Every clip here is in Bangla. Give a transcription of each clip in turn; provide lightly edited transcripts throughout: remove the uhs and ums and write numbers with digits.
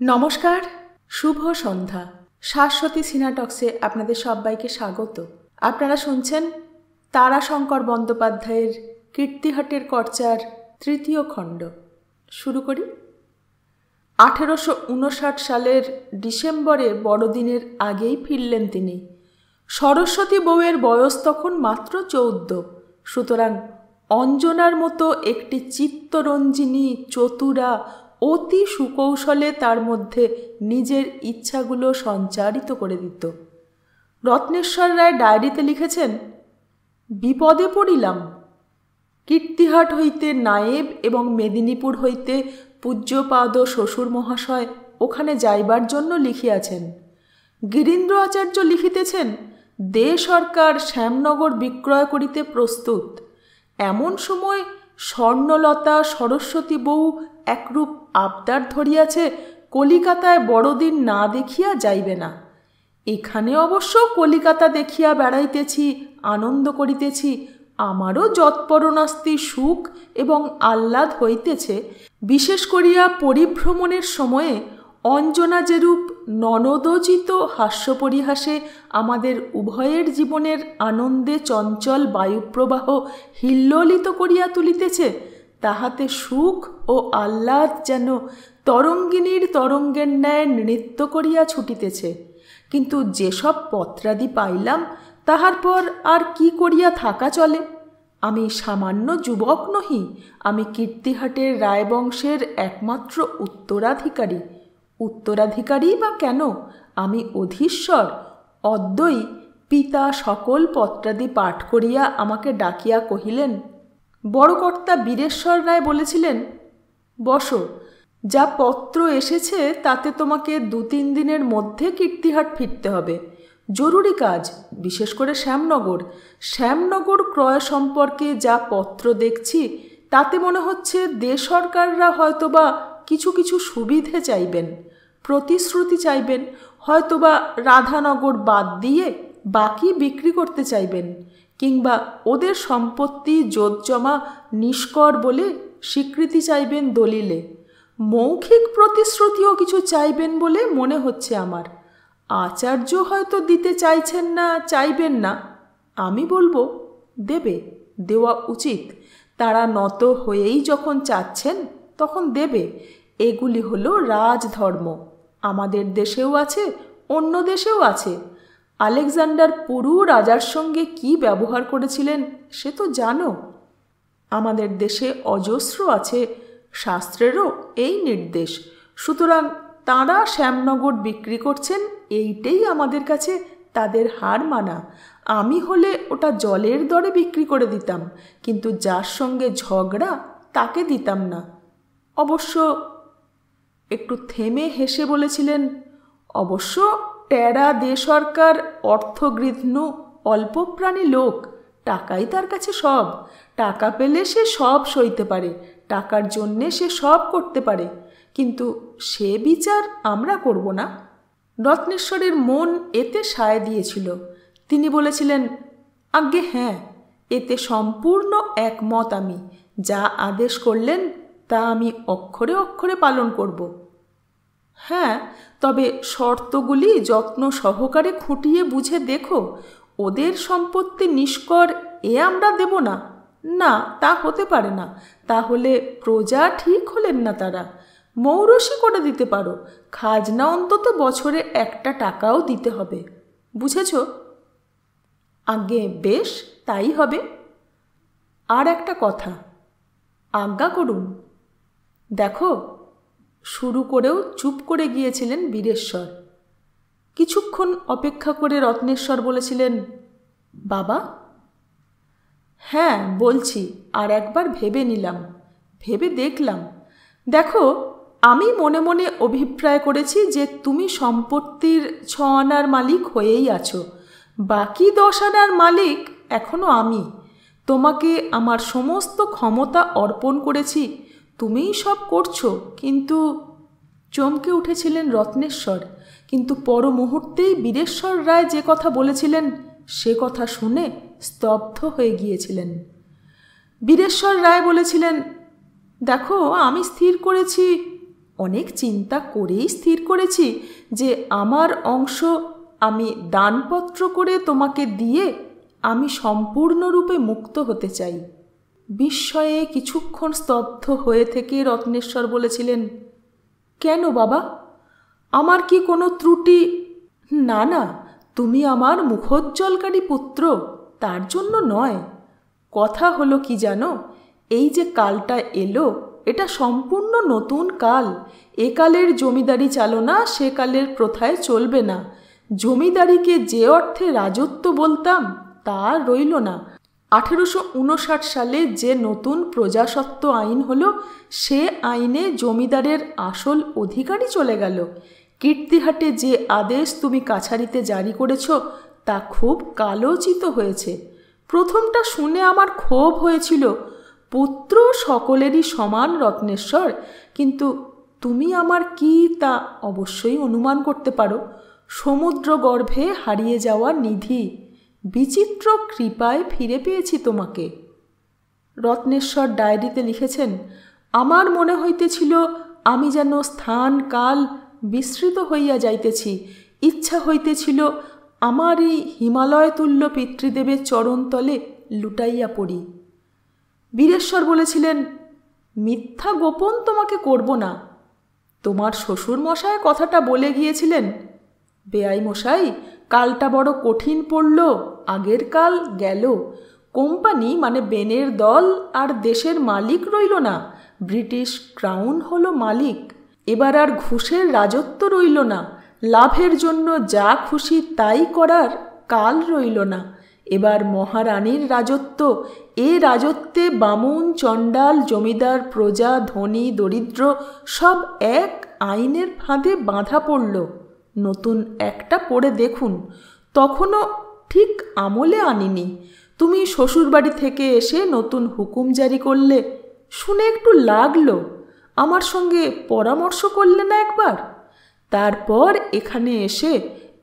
নমস্কার, শুভ সন্ধ্যা। শাশ্বতী সিনাটক্সে আপনাদের সবাইকে স্বাগত। আপনারা শুনছেন তারাশঙ্কর বন্দ্যোপাধ্যায়ের কীর্তিহাটের কর্চার তৃতীয় খণ্ড। শুরু করি। 1859 সালের ডিসেম্বরে বড়দিনের আগেই ফিরলেন তিনি। সরস্বতী বউয়ের বয়স তখন মাত্র 14। সুতরাং অঞ্জনার মতো একটি চিত্তরঞ্জিনী, চতুরা, অতি সুকৌশলে তার মধ্যে নিজের ইচ্ছাগুলো সঞ্চারিত করে দিত। রত্নেশ্বর রায় ডায়েরিতে লিখেছেন, বিপদে পড়িলাম। কীর্তিহাট হইতে নায়েব এবং মেদিনীপুর হইতে পূজ্যপাদ শ্বশুর মহাশয় ওখানে যাইবার জন্য লিখিয়াছেন। গিরীন্দ্র আচার্য লিখিতেছেন, দে সরকার শ্যামনগর বিক্রয় করিতে প্রস্তুত। এমন সময় স্বর্ণলতা সরস্বতী বউ একরূপ আবদার ধরিয়াছে, কলিকাতায় বড়দিন না দেখিয়া যাইবে না। এখানে অবশ্য কলিকাতা দেখিয়া বেড়াইতেছি, আনন্দ করিতেছি, আমারও যৎপরণাস্তি সুখ এবং আহ্লাদ হইতেছে। বিশেষ করিয়া পরিভ্রমণের সময়ে অঞ্জনা যেরূপ ননদোচিত হাস্যপরিহাসে আমাদের উভয়ের জীবনের আনন্দে চঞ্চল বায়ুপ্রবাহ হিল্লোলিত করিয়া তুলিতেছে, তাহাতে সুখ ও আহ্লাদ যেন তরঙ্গিনীর তরঙ্গের ন্যায় নৃত্য করিয়া ছুটিতেছে। কিন্তু যেসব পত্রাদি পাইলাম, তাহার পর আর কি করিয়া থাকা চলে? আমি সামান্য যুবক নহি, আমি কীর্তিহাটের রায়বংশের একমাত্র উত্তরাধিকারী। উত্তরাধিকারী বা কেন, আমি অধীশ্বর। অদ্যই পিতা সকল পত্রাদি পাঠ করিয়া আমাকে ডাকিয়া কহিলেন, বড়কর্তা বীরেশ্বর রায় বলেছিলেন, বসো, যা পত্র এসেছে তাতে তোমাকে 2-3 দিনের মধ্যে কীর্তিহাট ফিরতে হবে। জরুরি কাজ, বিশেষ করে শ্যামনগর ক্রয় সম্পর্কে যা পত্র দেখছি তাতে মনে হচ্ছে দেশ সরকাররা হয়তোবা কিছু কিছু সুবিধে চাইবেন, প্রতিশ্রুতি চাইবেন, হয়তোবা রাধানগর বাদ দিয়ে বাকি বিক্রি করতে চাইবেন, কিংবা ওদের সম্পত্তি জোতজমা নিষ্কর বলে স্বীকৃতি চাইবেন দলিলে। মৌখিক প্রতিশ্রুতিও কিছু চাইবেন বলে মনে হচ্ছে আমার। আচার্য হয়তো দিতে চাইবেন না। আমি বলবো দেবে, দেওয়া উচিত। তারা নত হয়েই যখন চাচ্ছেন তখন দেবে। এগুলি হলো রাজধর্ম। আমাদের দেশেও আছে, অন্য দেশেও আছে। আলেকজান্ডার পুরু রাজার সঙ্গে কি ব্যবহার করেছিলেন সে তো জানো। আমাদের দেশে অজস্র আছে, শাস্ত্রেরও এই নির্দেশ। সুতরাং তাঁরা শ্যামনগর বিক্রি করছেন, এইটাই আমাদের কাছে তাদের হার মানা। আমি হলে ওটা জলের দরে বিক্রি করে দিতাম, কিন্তু যার সঙ্গে ঝগড়া তাকে দিতাম না। অবশ্য একটু থেমে হেসে বলেছিলেন, অবশ্য টেরা দে সরকার অর্থগৃধ্ণু অল্পপ্রাণী লোক, টাকাই তার কাছে সব। টাকা পেলে সে সব সইতে পারে, টাকার জন্যে সে সব করতে পারে, কিন্তু সে বিচার আমরা করব না। রত্নেশ্বরের মন এতে সায় দিয়েছিল। তিনি বলেছিলেন, আজ্ঞে হ্যাঁ, এতে সম্পূর্ণ একমত আমি। যা আদেশ করলেন তা আমি অক্ষরে অক্ষরে পালন করব। হ্যাঁ, তবে শর্তগুলি যত্ন সহকারে খুঁটিয়ে বুঝে দেখো। ওদের সম্পত্তি নিষ্কর এ আমরা দেব না। না, তা হতে পারে না। তাহলে প্রজা ঠিক হলেন না তারা। মৌরসি করে দিতে পারো, খাজনা অন্তত বছরে 1 টাকাও দিতে হবে। বুঝেছ? আজ্ঞে বেশ, তাই হবে। আর একটা কথা, আজ্ঞা করুন। দেখো, শুরু করেও চুপ করে গিয়েছিলেন বীরেশ্বর। কিছুক্ষণ অপেক্ষা করে রত্নেশ্বর বলেছিলেন, বাবা। হ্যাঁ বলছি, আর একবার ভেবে নিলাম, ভেবে দেখলাম। দেখো, আমি মনে মনে অভিপ্রায় করেছি যে তুমি সম্পত্তির 6 আনার মালিক হয়েই আছো, বাকি 10 আনার মালিক এখনো আমি। তোমাকে আমার সমস্ত ক্ষমতা অর্পণ করেছি, তুমিই সব করছো। কিন্তু চমকে উঠেছিলেন রত্নেশ্বর, কিন্তু পর মুহূর্তেই বীরেশ্বর রায় যে কথা বলেছিলেন সে কথা শুনে স্তব্ধ হয়ে গিয়েছিলেন। বীরেশ্বর রায় বলেছিলেন, দেখো, আমি স্থির করেছি অনেক চিন্তা করেই স্থির করেছি যে আমার অংশ আমি দানপত্র করে তোমাকে দিয়ে আমি সম্পূর্ণরূপে মুক্ত হতে চাই। বিস্ময়ে কিছুক্ষণ স্তব্ধ হয়ে থেকে রত্নেশ্বর বলেছিলেন, কেন বাবা, আমার কি কোনো ত্রুটি? না না, তুমি আমার মুখোজ্জ্বলকারী পুত্র, তার জন্য নয়। কথা হলো কি জানো, এই যে কালটা এলো এটা সম্পূর্ণ নতুন কাল। এ কালের জমিদারি চালনা সে কালের প্রথায় চলবে না। জমিদারিকে যে অর্থে রাজত্ব বলতাম তা রইল না। 1859 সালে যে নতুন প্রজাস্বত্ব আইন হলো, সে আইনে জমিদারের আসল অধিকারই চলে গেল। কীর্তিহাটে যে আদেশ তুমি কাছারিতে জারি করেছ তা খুব কালোচিত হয়েছে। প্রথমটা শুনে আমার ক্ষোভ হয়েছিল। পুত্র সকলেরই সমান রত্নেশ্বর, কিন্তু তুমি আমার কি তা অবশ্যই অনুমান করতে পারো। সমুদ্র গর্ভে হারিয়ে যাওয়া নিধি, বিচিত্র কৃপায় ফিরে পেয়েছি তোমাকে। রত্নেশ্বর ডায়েরিতে লিখেছেন, আমার মনে হইতেছিল আমি যেন স্থান কাল বিস্মৃত হইয়া যাইতেছি। ইচ্ছা হইতেছিল আমার এই হিমালয় তুল্য পিতৃদেবের চরণতলে লুটাইয়া পড়ি। বীরেশ্বর বলেছিলেন, মিথ্যা গোপন তোমাকে করব না। তোমার শ্বশুর মশাই কথাটা বলে গিয়েছিলেন, বেয়াই মশাই, কালটা বড় কঠিন পড়ল, আগের কাল গেল। কোম্পানি মানে বেনের দল আর দেশের মালিক রইল না, ব্রিটিশ ক্রাউন হলো মালিক। এবার আর ঘুষের রাজত্ব রইল না, লাভের জন্য যা খুশি তাই করার কাল রইল না। এবার মহারানীর রাজত্ব। এ রাজত্বে বামুন, চণ্ডাল, জমিদার, প্রজা, ধনী, দরিদ্র সব এক আইনের ফাঁদে বাঁধা পড়ল। নতুন একটা পড়ে দেখুন। তখনও ঠিক আমলে আনিনি। তুমি শ্বশুরবাড়ি থেকে এসে নতুন হুকুম জারি করলে, শুনে একটু লাগলো। আমার সঙ্গে পরামর্শ করলে না একবার? তারপর এখানে এসে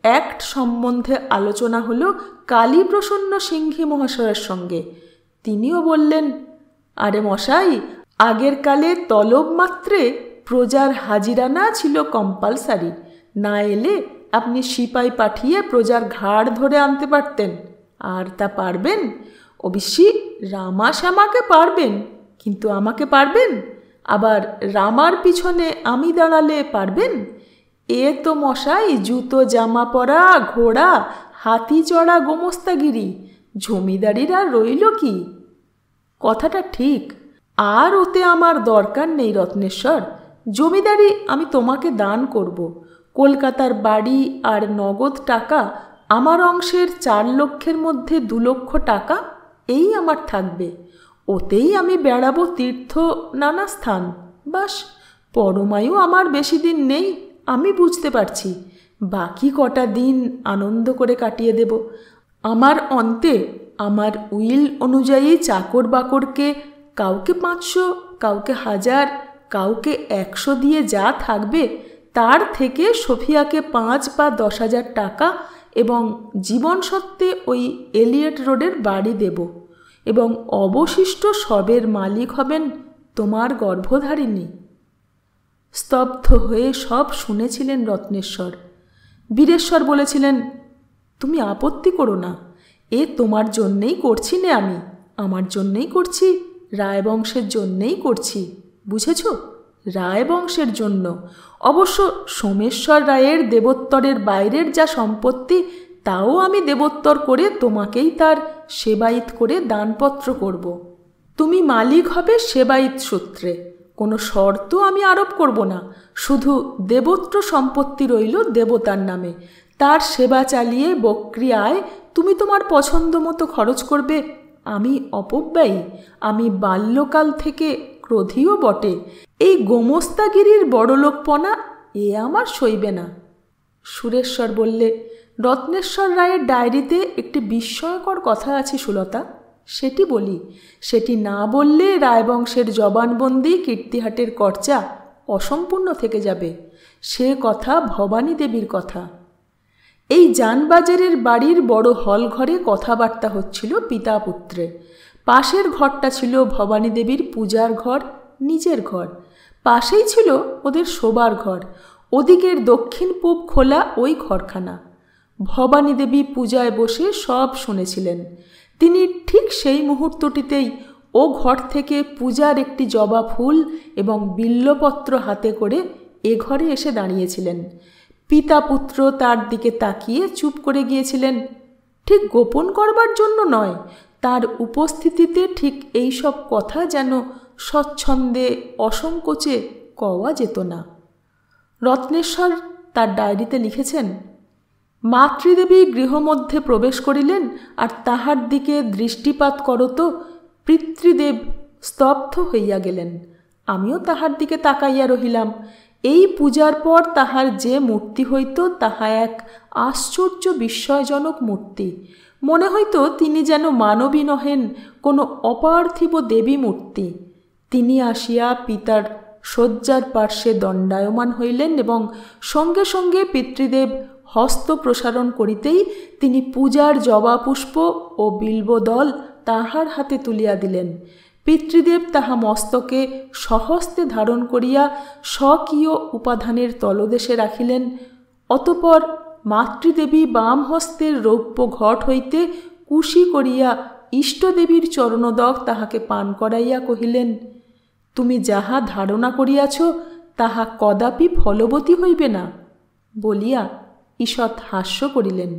অ্যাক্ট সম্বন্ধে আলোচনা হলো কালীপ্রসন্ন সিংহী মহাশয়ের সঙ্গে। তিনিও বললেন, আরে মশাই, আগের কালে তলব মাত্রে প্রজার হাজিরানা ছিল কম্পালসারি। না এলে আপনি সিপাই পাঠিয়ে প্রজার ঘাড় ধরে আনতে পারতেন। আর তা পারবেন? অবশ্যই রামা শ্যামাকে পারবেন, কিন্তু আমাকে পারবেন? আবার রামার পিছনে আমি দাঁড়ালে পারবেন? এ তো মশাই জুতো জামা পরা, ঘোড়া, হাতি চড়া গোমস্তাগিরি। জমিদারির আর রইল কি? কথাটা ঠিক, আর ওতে আমার দরকার নেই রত্নেশ্বর। জমিদারি আমি তোমাকে দান করব। কলকাতার বাড়ি আর নগদ টাকা, আমার অংশের 4 লক্ষের মধ্যে 2 লক্ষ টাকা এই আমার থাকবে। ওতেই আমি বেড়াবো তীর্থ, নানা স্থান। বাস, পরমায়ু আমার বেশি দিন নেই, আমি বুঝতে পারছি। বাকি কটা দিন আনন্দ করে কাটিয়ে দেব। আমার অন্তে আমার উইল অনুযায়ী চাকর বাকরকে কাউকে 500, কাউকে 1000, কাউকে 100 দিয়ে যা থাকবে তার থেকে সোফিয়াকে 5 বা 10,000 টাকা এবং জীবন সত্ত্বে ওই এলিয়ট রোডের বাড়ি দেব, এবং অবশিষ্ট সবের মালিক হবেন তোমার গর্ভধারিণী। স্তব্ধ হয়ে সব শুনেছিলেন রত্নেশ্বর। বীরেশ্বর বলেছিলেন, তুমি আপত্তি করো না, এ তোমার জন্যেই করছি নে আমি, আমার জন্যেই করছি, রায়বংশের জন্যেই করছি, বুঝেছ? রায়বংশের জন্য। অবশ্য সোমেশ্বর রায়ের দেবোত্তরের বাইরের যা সম্পত্তি তাও আমি দেবোত্তর করে তোমাকেই তার সেবায়িত করে দানপত্র করব। তুমি মালিক হবে সেবায়িত সূত্রে, কোনো শর্ত আমি আরোপ করব না। শুধু দেবোত্র সম্পত্তি রইল দেবতার নামে, তার সেবা চালিয়ে বক্রি আয় তুমি তোমার পছন্দ মতো খরচ করবে। আমি অপব্যয়ী, আমি বাল্যকাল থেকে ক্রোধীও বটে। এই গোমস্তাগিরির বড়লোকপনা এ আমার সইবে না। সুরেশ্বর বললে, রত্নেশ্বর রায়ের ডায়েরিতে একটি বিস্ময়কর কথা আছে সুলতা, সেটি বলি। সেটি না বললে রায়বংশের জবানবন্দি কীর্তিহাটের কর্চা অসম্পূর্ণ থেকে যাবে। সে কথা ভবানী দেবীর কথা। এই জানবাজারের বাড়ির বড় হল ঘরে কথাবার্তা হচ্ছিল পিতা পুত্রে। পাশের ঘরটা ছিল ভবানী দেবীর পূজার ঘর, নিজের ঘর। পাশেই ছিল ওদের শোবার ঘর, ওদিকের দক্ষিণ পূব খোলা ওই ঘরখানা। ভবানী দেবী পূজায় বসে সব শুনেছিলেন। তিনি ঠিক সেই মুহূর্তটিতেই ও ঘর থেকে পূজার একটি জবা ফুল এবং বিল্লপত্র হাতে করে এ ঘরে এসে দাঁড়িয়েছিলেন। পিতা পুত্র তার দিকে তাকিয়ে চুপ করে গিয়েছিলেন। ঠিক গোপন করবার জন্য নয়, তার উপস্থিতিতে ঠিক এই সব কথা যেন স্বচ্ছন্দে অসংকোচে কওয়া যেত না। রত্নেশ্বর তার ডায়েরিতে লিখেছেন, মাতৃদেবী গৃহমধ্যে প্রবেশ করিলেন, আর তাহার দিকে দৃষ্টিপাত করত পিতৃদেব স্তব্ধ হইয়া গেলেন। আমিও তাহার দিকে তাকাইয়া রহিলাম। এই পূজার পর তাহার যে মূর্তি হইত তাহা এক আশ্চর্য বিস্ময়জনক মূর্তি। মনে হইত তিনি যেন মানবী নহেন, কোনো অপার্থিব দেবী মূর্তি। তিনি আসিয়া পিতার শয্যার পার্শ্বে দণ্ডায়মান হইলেন এবং সঙ্গে সঙ্গে পিতৃদেব হস্ত প্রসারণ করিতেই তিনি পূজার জবা পুষ্প ও বিল্বদল তাহার হাতে তুলিয়া দিলেন। পিতৃদেব তাহা মস্তকে সহস্তে ধারণ করিয়া স্বকীয় উপাধানের তলদেশে রাখিলেন। অতঃপর মাতৃদেবী বাম হস্তের রৌপ্য ঘট হইতে কুশি করিয়া ইষ্টদেবীর চরণোদক তাহাকে পান করাইয়া কহিলেন, তুমি যাহা ধারণা করিয়াছ তাহা কদাপি ফলবতী হইবে না বলিয়া ঈষৎ হাস্য করিলেন।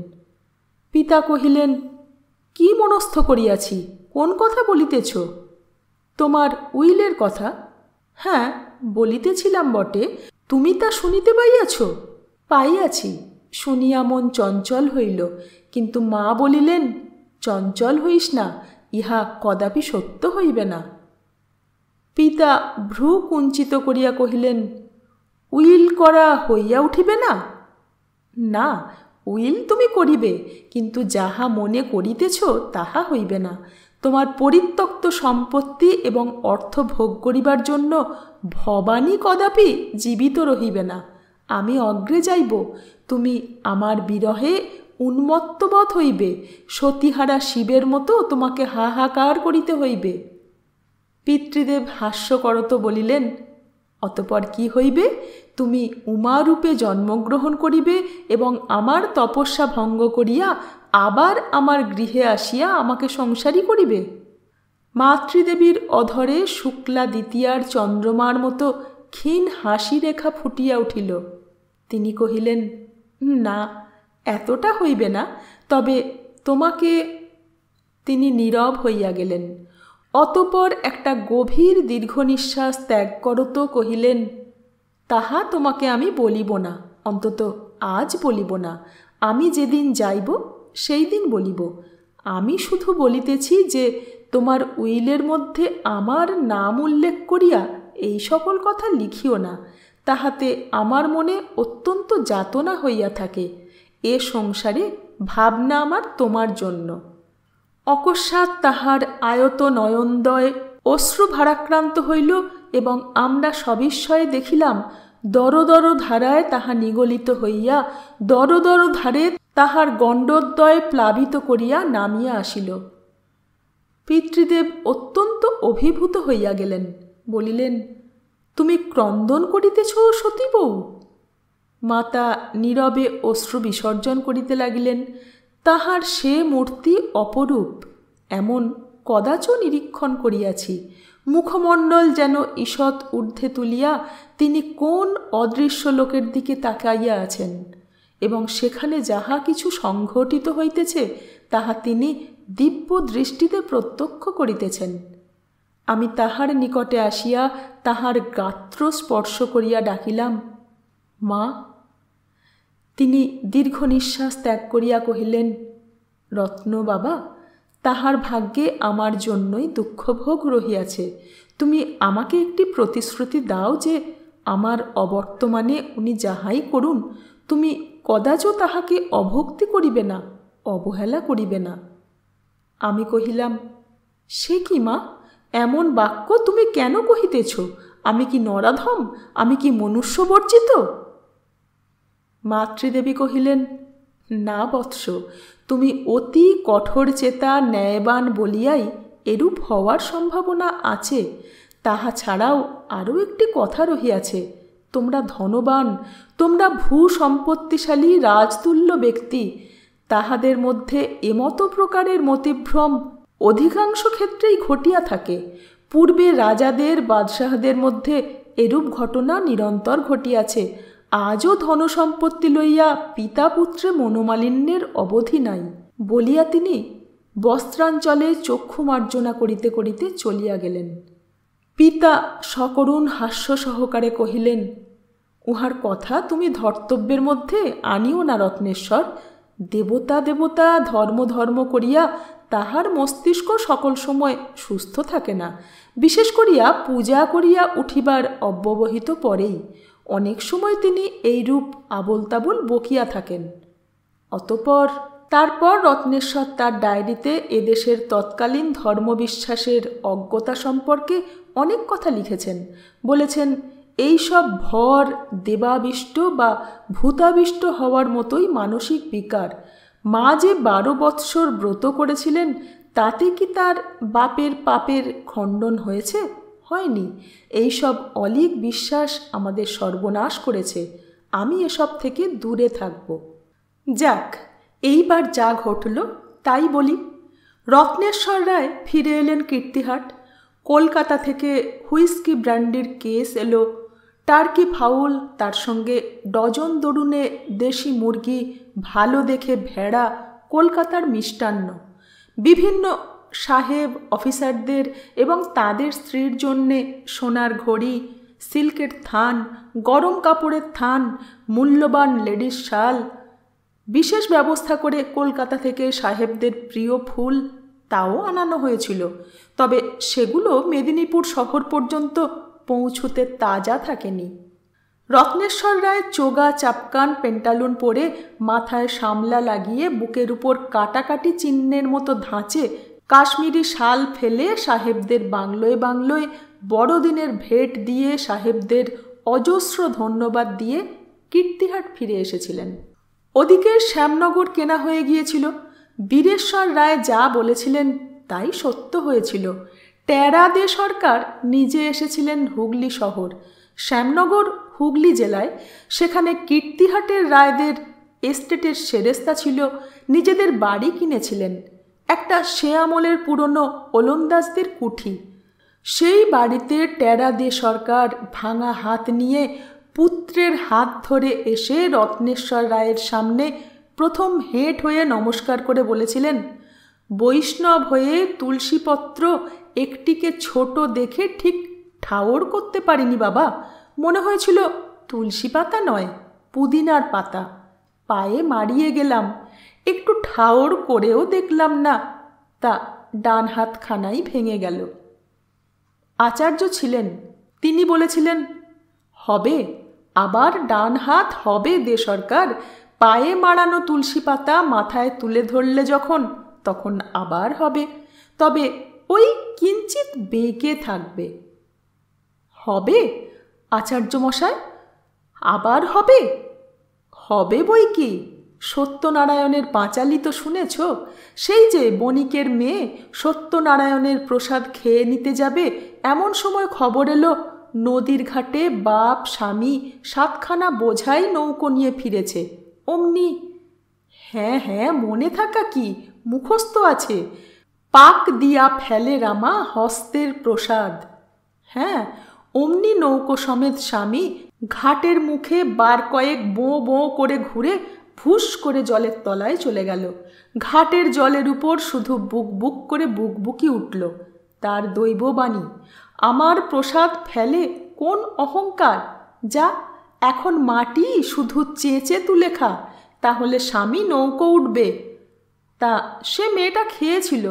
পিতা কহিলেন, কি মনস্থ করিয়াছি? কোন কথা বলিতেছ? তোমার উইলের কথা? হ্যাঁ, বলিতেছিলাম বটে, তুমি তা শুনিতে পাইয়াছ? পাইয়াছি। শুনিয়া মন চঞ্চল হইল, কিন্তু মা বলিলেন, চঞ্চল হইস না, ইহা কদাপি সত্য হইবে না। পিতা ভ্রু কুঞ্চিত করিয়া কহিলেন, উইল করা হইয়া উঠিবে না? না, উইল তুমি করিবে, কিন্তু যাহা মনে করিতেছ তাহা হইবে না। তোমার পরিত্যক্ত সম্পত্তি এবং অর্থ ভোগ করিবার জন্য ভবানী কদাপি জীবিত রহিবে না। আমি অগ্রে যাইব, তুমি আমার বিরহে উন্মত্তবোধ হইবে, সতীহারা শিবের মতো তোমাকে হাহাকার করিতে হইবে। পিতৃদেব হাস্যকরত বলিলেন, অতঃপর কি হইবে? তুমি উমারূপে জন্মগ্রহণ করিবে এবং আমার তপস্যা ভঙ্গ করিয়া আবার আমার গৃহে আসিয়া আমাকে সংসারী করিবে। মাতৃদেবীর অধরে শুক্লা দ্বিতীয়ার চন্দ্রমার মতো ক্ষীণ হাসি রেখা ফুটিয়া উঠিল। তিনি কহিলেন, না, এতটা হইবে না, তবে তোমাকে। তিনি নীরব হইয়া গেলেন। অতঃপর একটা গভীর দীর্ঘ নিঃশ্বাস ত্যাগ করত কহিলেন, তাহা তোমাকে আমি বলিব না, অন্তত আজ বলিব না। আমি যেদিন যাইব সেই দিন বলিব। আমি শুধু বলিতেছি যে তোমার উইলের মধ্যে আমার নাম উল্লেখ করিয়া এই সকল কথা লিখিও না, তাহাতে আমার মনে অত্যন্ত যাতনা হইয়া থাকে। এ সংসারে ভাবনা আমার তোমার জন্য। অকস্মাৎ তাহার আয়ত নয়নদ্বয় অশ্রু ভারাক্রান্ত হইল এবং আমরা সবিস্ময়ে দেখিলাম দর দর ধারায় তাহা নিগলিত হইয়া দর দর ধারে তাহার গণ্ডদ্বয় প্লাবিত করিয়া নামিয়া আসিল। পিতৃদেব অত্যন্ত অভিভূত হইয়া গেলেন। বলিলেন, তুমি ক্রন্দন করিতেছ সতীবৌ? মাতা নীরবে অশ্রু বিসর্জন করিতে লাগিলেন। তাহার সে মূর্তি অপরূপ এমন কদাচ নিরীক্ষণ করিয়াছি। মুখমণ্ডল যেন ঈষৎ ঊর্ধ্বে তুলিয়া তিনি কোন অদৃশ্য লোকের দিকে তাকাইয়া আছেন এবং সেখানে যাহা কিছু সংঘটিত হইতেছে তাহা তিনি দিব্য দৃষ্টিতে প্রত্যক্ষ করিতেছেন। আমি তাহার নিকটে আসিয়া তাহার গাত্র স্পর্শ করিয়া ডাকিলাম, মা। তিনি দীর্ঘ নিঃশ্বাস ত্যাগ করিয়া কহিলেন, রত্ন বাবা, তাহার ভাগ্যে আমার জন্যই দুঃখভোগ রহিয়াছে। তুমি আমাকে একটি প্রতিশ্রুতি দাও যে আমার অবর্তমানে উনি যাহাই করুন তুমি কদাচ তাহাকে অভক্তি করিবে না, অবহেলা করিবে না। আমি কহিলাম, সে কি মা, এমন বাক্য তুমি কেন কহিতেছ? আমি কি নরাধম? আমি কি মনুষ্যবর্জিত? মাতৃদেবী কহিলেন, না বৎস, তুমি অতি কঠোর চেতা ন্যায়বান বলিয়াই এরূপ হওয়ার সম্ভাবনা আছে। তাহা ছাড়াও আরও একটি কথা রহিয়াছে, তোমরা ধনবান, তোমরা ভূসম্পত্তিশালী রাজতুল্য ব্যক্তি, তাহাদের মধ্যে এমতো প্রকারের মতিভ্রম অধিকাংশ ক্ষেত্রেই ঘটিয়া থাকে। পূর্বে রাজাদের বাদশাহদের মধ্যে এরূপ ঘটনা নিরন্তর ঘটিয়াছে। আজও ধনসম্পত্তি লইয়া পিতা পুত্রে মনোমালিন্যের অবধি নাই। বলিয়া তিনি বস্ত্রাঞ্চলে চক্ষু মার্জনা করিতে করিতে চলিয়া গেলেন। পিতা সকরুণ হাস্য সহকারে কহিলেন, উহার কথা তুমি ধর্তব্যের মধ্যে আনিও না রত্নেশ্বর। দেবতা দেবতা ধর্ম ধর্ম করিয়া তাহার মস্তিষ্ক সকল সময় সুস্থ থাকে না। বিশেষ করিয়া পূজা করিয়া উঠিবার অব্যবহিত পরেই অনেক সময় তিনি এইরূপ আবোল তাবোল বকিয়া থাকেন। তারপর রত্নেশ্বর তার ডায়েরিতে এদেশের তৎকালীন ধর্মবিশ্বাসের অজ্ঞতা সম্পর্কে অনেক কথা লিখেছেন। বলেছেন, এইসব ভর দেবাবিষ্ট বা ভূতাবিষ্ট হওয়ার মতোই মানসিক বিকার। মা যে 12 বৎসর ব্রত করেছিলেন, তাতে কি তার বাপের পাপের খণ্ডন হয়েছে? হয়নি। এইসব অলীক বিশ্বাস আমাদের সর্বনাশ করেছে। আমি এসব থেকে দূরে থাকব। যাক, এইবার যা ঘটল তাই বলি। রত্নেশ্বর রায় ফিরে এলেন কীর্তিহাট। কলকাতা থেকে হুইস্কি ব্র্যান্ডির কেস এলো, টার্কি ফাউল, তার সঙ্গে ডজন দরুনে দেশি মুরগি, ভালো দেখে ভেড়া, কলকাতার মিষ্টান্ন, বিভিন্ন সাহেব অফিসারদের এবং তাদের স্ত্রীর জন্যে সোনার ঘড়ি, সিল্কের থান, গরম কাপড়ের থান, মূল্যবান লেডিস শাল, বিশেষ ব্যবস্থা করে কলকাতা থেকে সাহেবদের প্রিয় ফুল তাও আনানো হয়েছিল। তবে সেগুলো মেদিনীপুর শহর পর্যন্ত পৌঁছতে তাজা থাকেনি। রত্নেশ্বর রায় চোগা চাপকান পেন্টালুন পরে, মাথায় সামলা লাগিয়ে, বুকের উপর কাটাকাটি চিহ্নের মতো ধাঁচে কাশ্মীরি শাল ফেলে সাহেবদের বাংলোয় বাংলোয় বড়দিনের ভেট দিয়ে সাহেবদের অজস্র ধন্যবাদ দিয়ে কীর্তিহাট ফিরে এসেছিলেন। ওদিকে শ্যামনগর কেনা হয়ে গিয়েছিল। বীরেশ্বর রায় যা বলেছিলেন তাই সত্য হয়েছিল। টেরা দে সরকার নিজে এসেছিলেন হুগলি শহর। শ্যামনগর হুগলি জেলায়। সেখানে কীর্তিহাটের রায়দের এস্টেটের সেরেস্তা ছিল, নিজেদের বাড়ি কিনেছিলেন। একটা সে আমলের পুরনো ওলন্দাজদের কুঠি। সেই বাড়িতে টেরা দে সরকার ভাঙা হাত নিয়ে পুত্রের হাত ধরে এসে রত্নেশ্বর রায়ের সামনে প্রথম হেঁট হয়ে নমস্কার করে বলেছিলেন, বৈষ্ণব হয়ে তুলসীপত্র একটিকে ছোট দেখে ঠিক ঠাওর করতে পারিনি বাবা। মনে হয়েছিল তুলসী পাতা নয়, পুদিনার পাতা। পায়ে মারিয়ে গেলাম, একটু ঠাওর করেও দেখলাম না, তা ডান হাতখানাই ভেঙে গেল। আচার্য ছিলেন, তিনি বলেছিলেন, হবে, আবার ডান হাত হবে দে সরকার। পায়ে মারানো তুলসী পাতা মাথায় তুলে ধরলে যখন, তখন আবার হবে, তবে ওই কিঞ্চিত বেঁকে থাকবে। হবে আচার্য মশাই, আবার হবে? হবে বই কি। সত্যনারায়ণের পাঁচালি তো শুনেছ? সেই যে বণিকের মেয়ে সত্যনারায়ণের প্রসাদ খেয়ে নিতে যাবে, এমন সময় খবর এলো নদীর ঘাটে বাপ স্বামী 7খানা বোঝাই নৌকো নিয়ে ফিরেছে। অমনি, হ্যাঁ হ্যাঁ, মনে থাকা কি, মুখস্থ আছে, পাক দিয়া ফেলে রামা হস্তের প্রসাদ। হ্যাঁ, অমনি নৌকো সমেত স্বামী ঘাটের মুখে বার কয়েক বোঁ বোঁ করে ঘুরে ফুস করে জলের তলায় চলে গেল। ঘাটের জলের উপর শুধু বুক বুক করে বুকবুকি উঠল। তার দৈববাণী, আমার প্রসাদ ফেলে কোন অহংকার, যা এখন মাটি শুধু চেঁচে তুলে খা, তাহলে স্বামী নৌকো উঠবে। তা সে মেয়েটা খেয়েছিল,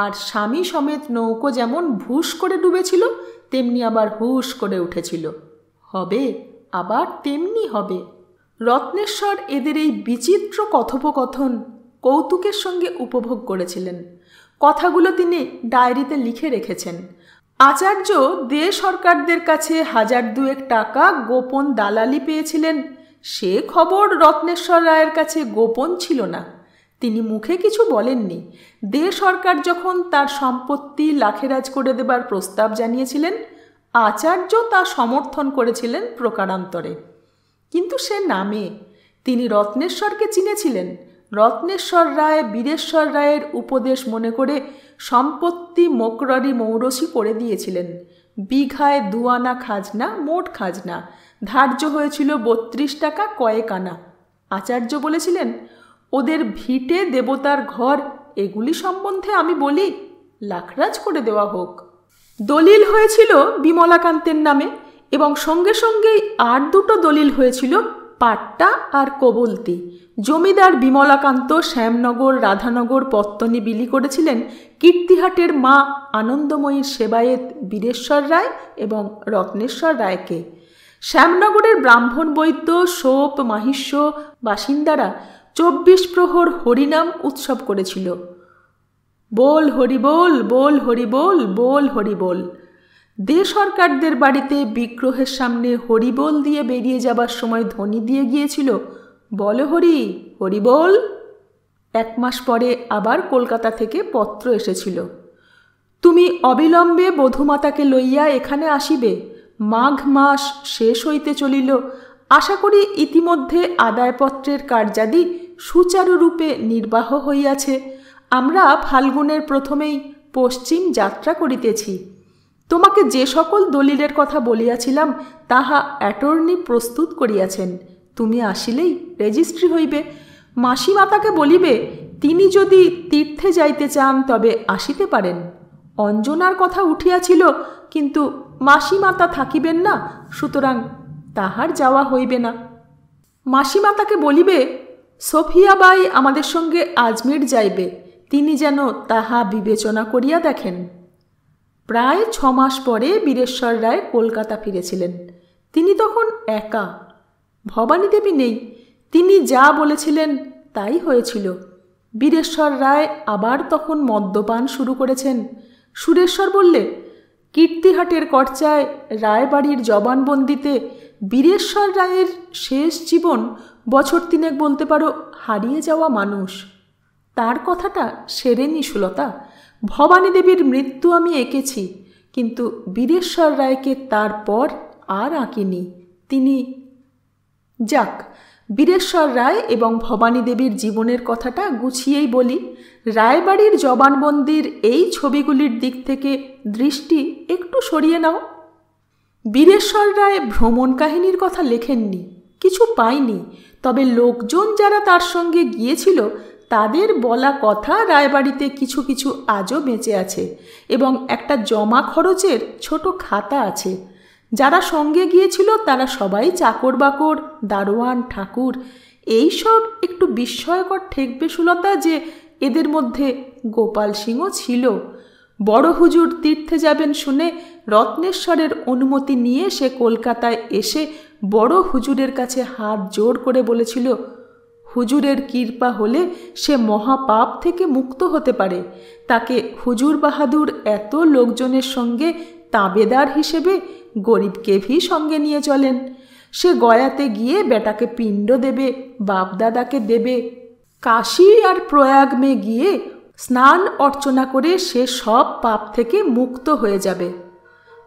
আর স্বামী সমেত নৌকো যেমন ভুস করে ডুবেছিল, তেমনি আবার হুস করে উঠেছিল। হবে, আবার তেমনি হবে। রত্নেশ্বর এদের এই বিচিত্র কথোপকথন কৌতুকের সঙ্গে উপভোগ করেছিলেন। কথাগুলো তিনি ডায়েরিতে লিখে রেখেছেন। আচার্য দে সরকারদের কাছে 1000-2 টাকা গোপন দালালি পেয়েছিলেন, সে খবর রত্নেশ্বর রায়ের কাছে গোপন ছিল না। তিনি মুখে কিছু বলেননি। দে সরকার যখন তার সম্পত্তি লাখেরাজ করে দেবার প্রস্তাব জানিয়েছিলেন, আচার্য তা সমর্থন করেছিলেন প্রকারান্তরে। কিন্তু সে নামে তিনি রত্নেশ্বরকে চিনেছিলেন। রত্নেশ্বর রায় বীরেশ্বর রায়ের উপদেশ মনে করে সম্পত্তি মোকরারি মৌরসি করে দিয়েছিলেন। বিঘায় 2 আনা খাজনা, মোট খাজনা ধার্য হয়েছিল 32 টাকা কয়েক আনা। আচার্য বলেছিলেন, ওদের ভিটে, দেবতার ঘর, এগুলি সম্বন্ধে আমি বলি লাখরাজ করে দেওয়া হোক। দলিল হয়েছিল বিমলাকান্তের নামে এবং সঙ্গে সঙ্গেই আর 2টো দলিল হয়েছিল পাট্টা আর কবলতি। জমিদার বিমলাকান্ত শ্যামনগর, রাধানগর পত্তনি বিলি করেছিলেন কীর্তিহাটের মা আনন্দময়ীর সেবায়েত বীরেশ্বর রায় এবং রত্নেশ্বর রায়কে। শ্যামনগরের ব্রাহ্মণ বৈদ্য, সোপ, মাহিষ্য বাসিন্দারা 24 প্রহর হরিনাম উৎসব করেছিল। বল হরিবোল, বল হরিবোল, বল হরিবোল। দে সরকারদের বাড়িতে বিগ্রহের সামনে হরিবোল দিয়ে বেরিয়ে যাবার সময় ধ্বনি দিয়ে গিয়েছিল, বল হরি, হরিবোল। 1 মাস পরে আবার কলকাতা থেকে পত্র এসেছিল, তুমি অবিলম্বে বধূমাতাকে লইয়া এখানে আসিবে। মাঘ মাস শেষ হইতে চলিল। আশা করি ইতিমধ্যে আদায়পত্রের কার্যাদি সুচারুরূপে নির্বাহ হইয়াছে। আমরা ফাল্গুনের প্রথমেই পশ্চিম যাত্রা করিতেছি। তোমাকে যে সকল দলিলের কথা বলিয়াছিলাম তাহা অ্যাটর্নি প্রস্তুত করিয়াছেন। তুমি আসিলেই রেজিস্ট্রি হইবে। মাসিমাতাকে বলিবে, তিনি যদি তীর্থে যাইতে চান তবে আসিতে পারেন। অঞ্জনার কথা উঠিয়াছিল, কিন্তু মাসিমাতা থাকিবেন না, সুতরাং তাহার যাওয়া হইবে না। মাসিমাতাকে বলিবে, সোফিয়াবাই আমাদের সঙ্গে আজমির যাইবে, তিনি যেন তাহা বিবেচনা করিয়া দেখেন। প্রায় 6 মাস পরে বীরেশ্বর রায় কলকাতা ফিরেছিলেন। তিনি তখন একা, ভবানী দেবী নেই। তিনি যা বলেছিলেন তাই হয়েছিল। বীরেশ্বর রায় আবার তখন মদ্যপান শুরু করেছেন। সুরেশ্বর বললে, কীর্তিহাটের কর্চায় রায়বাড়ির জবানবন্দিতে বীরেশ্বর রায়ের শেষ জীবন বছর 3 বলতে পারো হারিয়ে যাওয়া মানুষ। তার কথাটা সেরেনি সুলতা। ভবানী দেবীর মৃত্যু আমি এঁকেছি, কিন্তু বীরেশ্বর রায়কে তারপর আর আঁকিনি। তিনি যাক, বীরেশ্বর রায় এবং ভবানী দেবীর জীবনের কথাটা গুছিয়েই বলি। রায়বাড়ির জবানবন্দির এই ছবিগুলির দিক থেকে দৃষ্টি একটু সরিয়ে নাও। বীরেশ্বর রায় ভ্রমণ কাহিনীর কথা লেখেননি, কিছু পাইনি। তবে লোকজন যারা তার সঙ্গে গিয়েছিল তাদের বলা কথা রায়বাড়িতে কিছু কিছু আজও বেঁচে আছে এবং একটা জমা খরচের ছোট খাতা আছে। যারা সঙ্গে গিয়েছিল তারা সবাই চাকর বাকর, দারোয়ান, ঠাকুর। এই সব একটু বিস্ময়কর ঠেকবে সুলতা যে এদের মধ্যে গোপাল সিংও ছিল। বড় হুজুর তীর্থে যাবেন শুনে রত্নেশ্বরের অনুমতি নিয়ে সে কলকাতায় এসে বড় হুজুরের কাছে হাত জোড় করে বলেছিল, হুজুরের কৃপা হলে সে মহাপাপ থেকে মুক্ত হতে পারে। তাকে হুজুর বাহাদুর এত লোকজনের সঙ্গে তাবেদার হিসেবে গরিবকে ভি সঙ্গে নিয়ে চলেন। সে গয়াতে গিয়ে বেটাকে পিণ্ড দেবে, বাপদাদাকে দেবে। কাশী আর প্রয়াগ মে গিয়ে স্নান অর্চনা করে সে সব পাপ থেকে মুক্ত হয়ে যাবে।